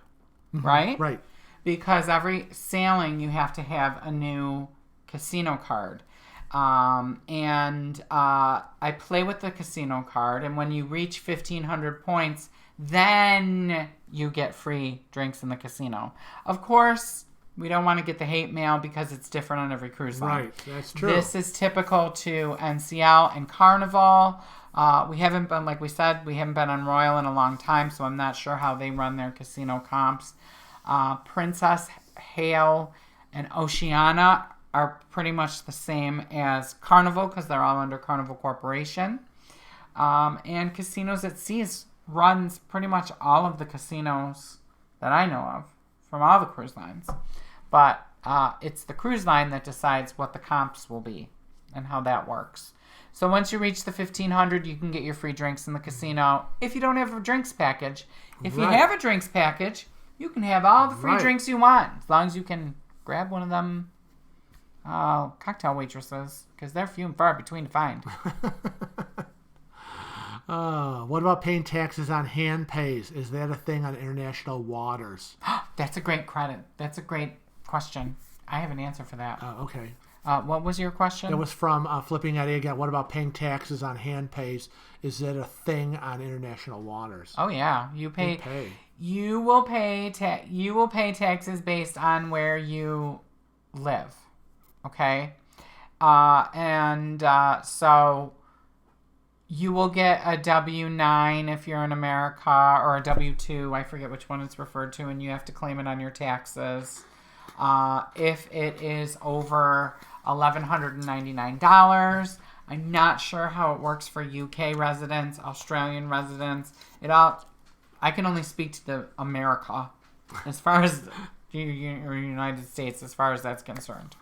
right? Right. Because every sailing, you have to have a new casino card. And I play with the casino card, and when you reach 1,500 points, then you get free drinks in the casino. Of course, We don't want to get the hate mail because it's different on every cruise line. Right, that's true. This is typical to NCL and Carnival. We haven't been, like we said, we haven't been on Royal in a long time, so I'm not sure how they run their casino comps. Princess, Hale, and Oceana are pretty much the same as Carnival because they're all under Carnival Corporation. And Casinos at Seas runs pretty much all of the casinos that I know of from all the cruise lines. But it's the cruise line that decides what the comps will be and how that works. So once you reach the 1,500, you can get your free drinks in the casino if you don't have a drinks package. If you have a drinks package, you can have all the free drinks you want, as long as you can grab one of them cocktail waitresses, because they're few and far between to find. What about paying taxes on hand pays? Is that a thing on international waters? That's a great credit. That's a great question. I have an answer for that. Okay. What was your question? It was from Flipping Eddie again. What about paying taxes on hand pays? Is that a thing on international waters? Oh yeah, you will pay taxes based on where you live. Okay, so you will get a W-9 if you're in America, or a W-2. I forget which one it's referred to, and you have to claim it on your taxes. If it is over $1,199, I'm not sure how it works for UK residents, Australian residents. I can only speak to the America as far as the United States as far as that's concerned.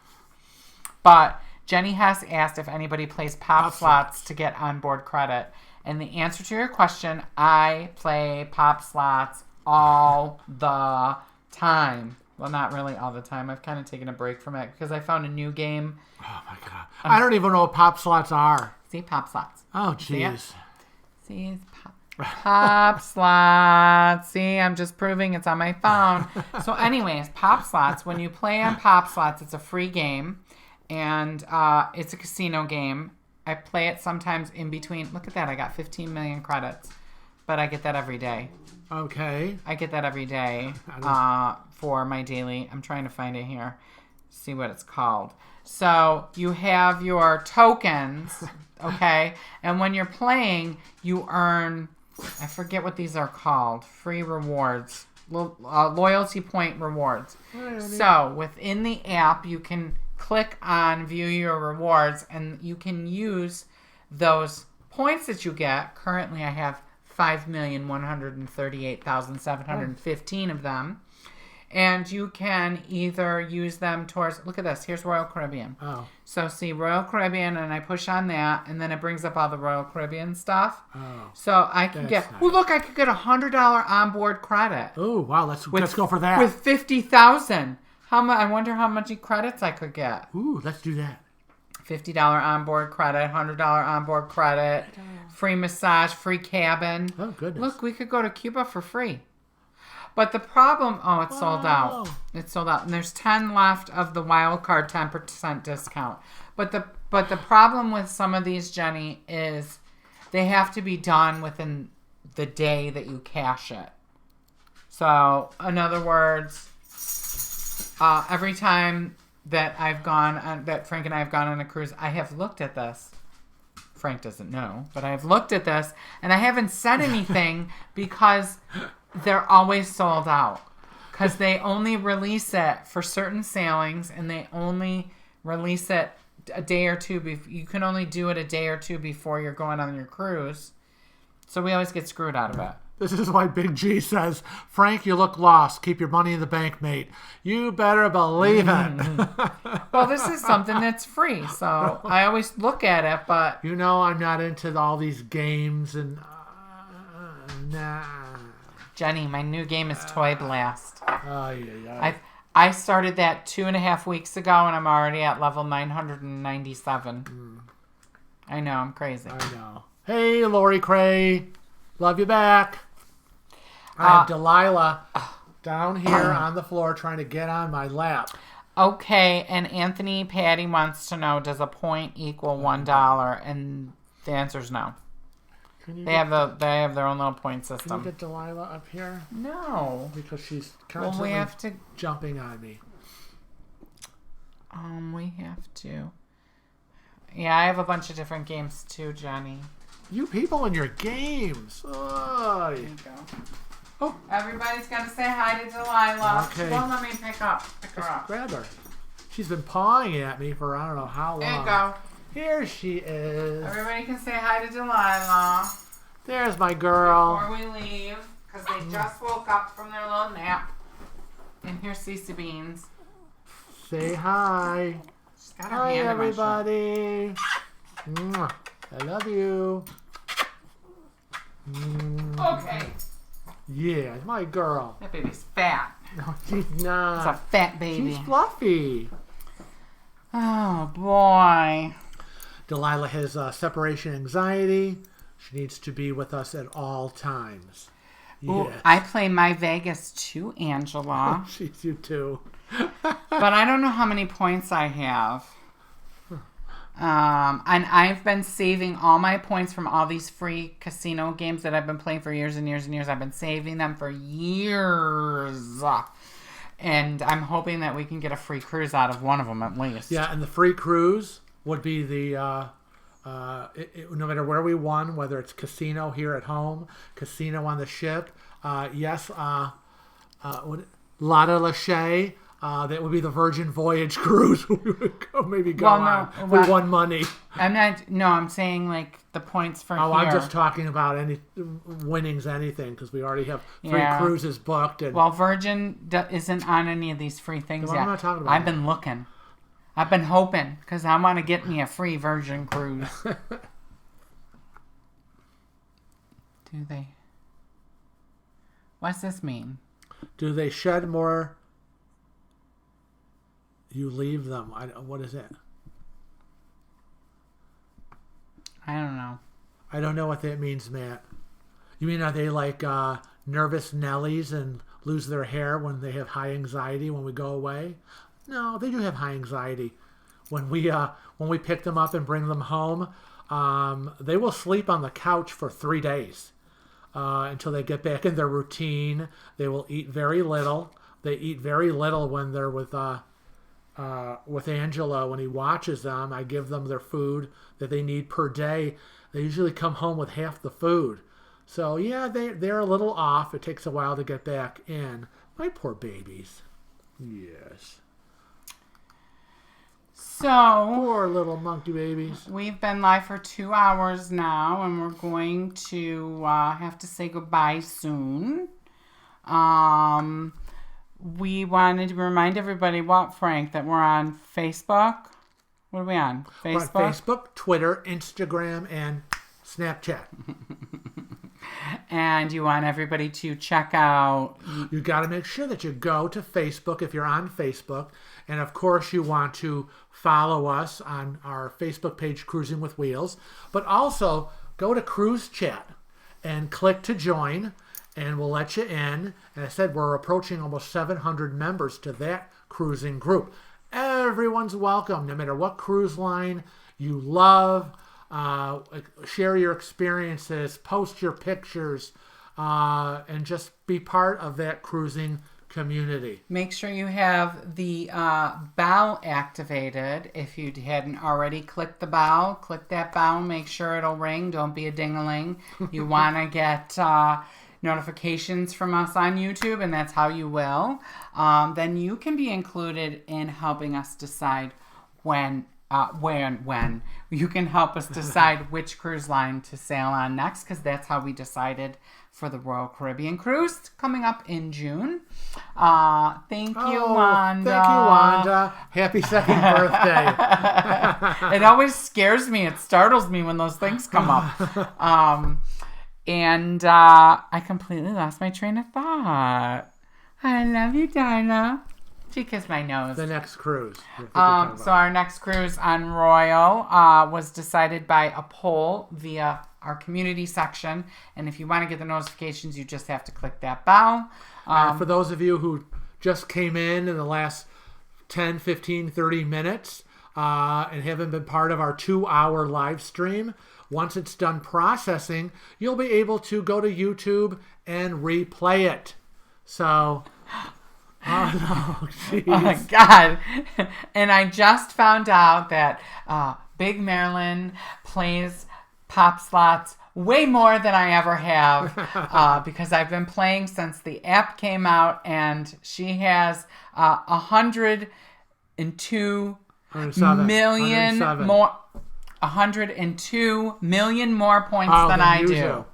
But Jenny Hess asked if anybody plays pop slots to get onboard credit. And the answer to your question, I play pop slots all the time. Well, not really all the time. I've kind of taken a break from it because I found a new game. Oh, my God. I don't even know what pop slots are. See, pop slots. Oh, jeez. See, it's pop slots. See, I'm just proving it's on my phone. So anyways, pop slots. When you play on pop slots, it's a free game. And it's a casino game. I play it sometimes in between. Look at that. I got 15 million credits. But I get that every day. Okay. I get that every day for my daily. I'm trying to find it here. See what it's called. So you have your tokens, okay? And when you're playing, you earn, I forget what these are called, free rewards, loyalty point rewards. So within the app, you can click on view your rewards, and you can use those points that you get. Currently, I have 5,138,715 of them. And you can either use them towards, look at this, here's Royal Caribbean. Oh. So see Royal Caribbean, and I push on that, and then it brings up all the Royal Caribbean stuff. Oh. So I can get, nice. Oh look, I could get $100 onboard credit. Oh, wow, let's go for that. With 50,000. I wonder how much credits I could get. Ooh, let's do that. $50 onboard credit, $100 onboard credit, free massage, free cabin. Oh, goodness. Look, we could go to Cuba for free. But the problem, it's sold out. It's sold out. And there's 10 left of the wild card 10% discount. But the problem with some of these, Jenny, is they have to be done within the day that you cash it. So, in other words, every time that that Frank and I have gone on a cruise, I have looked at this. Frank doesn't know, but I have looked at this, and I haven't said anything because they're always sold out. Because they only release it for certain sailings, and they only release it a day or two. You can only do it a day or two before you're going on your cruise. So we always get screwed out of it. This is why Big G says, Frank, you look lost. Keep your money in the bank, mate. You better believe it. Well, this is something that's free, so I always look at it, but... You know I'm not into all these games and... nah. Jenny, my new game is Toy Blast. Yeah. I started that 2.5 weeks ago, and I'm already at level 997. I know, I'm crazy. I know. Hey, Lori Cray. Love you back. I have Delilah down here on the floor trying to get on my lap. Okay, and Anthony Patty wants to know, does a point equal $1? And the answer is no. They have their own little point system. Can you get Delilah up here? No. Because she's constantly jumping on me. We have to. Yeah, I have a bunch of different games too, Jenny. You people and your games. There you go. Oh, everybody's got to say hi to Delilah. Okay. She won't let me pick her up. Grab her. She's been pawing at me for I don't know how long. There you go. Here she is. Everybody can say hi to Delilah. There's my girl. Before we leave, because they just woke up from their little nap. And here's Cece Beans. Say hi. She's got her hand everybody. Mwah. I love you. Okay. Yeah, my girl. That baby's fat. No, she's not. It's a fat baby. She's fluffy. Oh, boy. Delilah has separation anxiety. She needs to be with us at all times. Ooh, Yes. I play My Vegas too, Angela. She's you too. But I don't know how many points I have. And I've been saving all my points from all these free casino games that I've been playing for years and years and years. I've been saving them for years. And I'm hoping that we can get a free cruise out of one of them at least. Yeah, and the free cruise would be the, no matter where we won, whether it's casino here at home, casino on the ship, Lotta Lachey, that would be the Virgin Voyage cruise. We would go on. We won money. I'm saying like the points for here. I'm just talking about any winnings, anything, because we already have free cruises booked. And Virgin isn't on any of these free things yet. I'm not talking about I've been looking. I've been hoping, because I want to get me a free Virgin cruise. Do they? What's this mean? Do they shed more? You leave them. What is it? I don't know. I don't know what that means, Matt. You mean are they like nervous Nellies and lose their hair when they have high anxiety when we go away? No, they do have high anxiety. When we pick them up and bring them home, they will sleep on the couch for 3 days until they get back in their routine. They will eat very little. They eat very little when they're with Angelo. When he watches them, I give them their food that they need per day. They usually come home with half the food. So yeah, they're a little off. It takes a while to get back in. My poor babies. Yes. So poor little monkey babies. We've been live for 2 hours now, and we're going to have to say goodbye soon. We wanted to remind everybody, Frank, that we're on Facebook. What are we on? Facebook? We're on Facebook, Twitter, Instagram, and Snapchat. And you want everybody to check out... You got to make sure that you go to Facebook if you're on Facebook. And, of course, you want to follow us on our Facebook page, Cruising with Wheels. But also, go to Cruise Chat and click to join, and we'll let you in. And I said we're approaching almost 700 members to that cruising group. Everyone's welcome, no matter what cruise line you love. Share your experiences, post your pictures, and just be part of that cruising community. Make sure you have the bell activated. If you hadn't already clicked the bell, click that bell. Make sure it'll ring. Don't be a ding-a-ling. You want to get notifications from us on YouTube, and that's how you will. Then you can be included in helping us decide when you can help us decide which cruise line to sail on next, because that's how we decided for the Royal Caribbean cruise coming up in June. Thank you, Wanda. Thank you, Wanda. Happy second birthday. It always scares me. It startles me when those things come up. And I completely lost my train of thought. I love you, Dinah. She kissed my nose. The next cruise. So our next cruise on Royal was decided by a poll via our community section. And if you want to get the notifications, you just have to click that bell. For those of you who just came in the last 10, 15, 30 minutes and haven't been part of our 2-hour live stream, once it's done processing, you'll be able to go to YouTube and replay it. So... Oh, no. Jeez. Oh my God. And I just found out that Big Marilyn plays pop slots way more than I ever have because I've been playing since the app came out, and she has 102 million 107. more. 102 million more points than I do.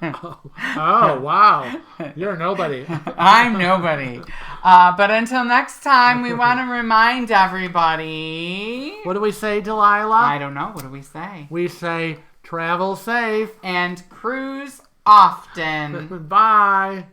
Oh, wow. You're nobody. I'm nobody. But until next time, we want to remind everybody. What do we say, Delilah? I don't know. What do we say? We say travel safe and cruise often. Bye.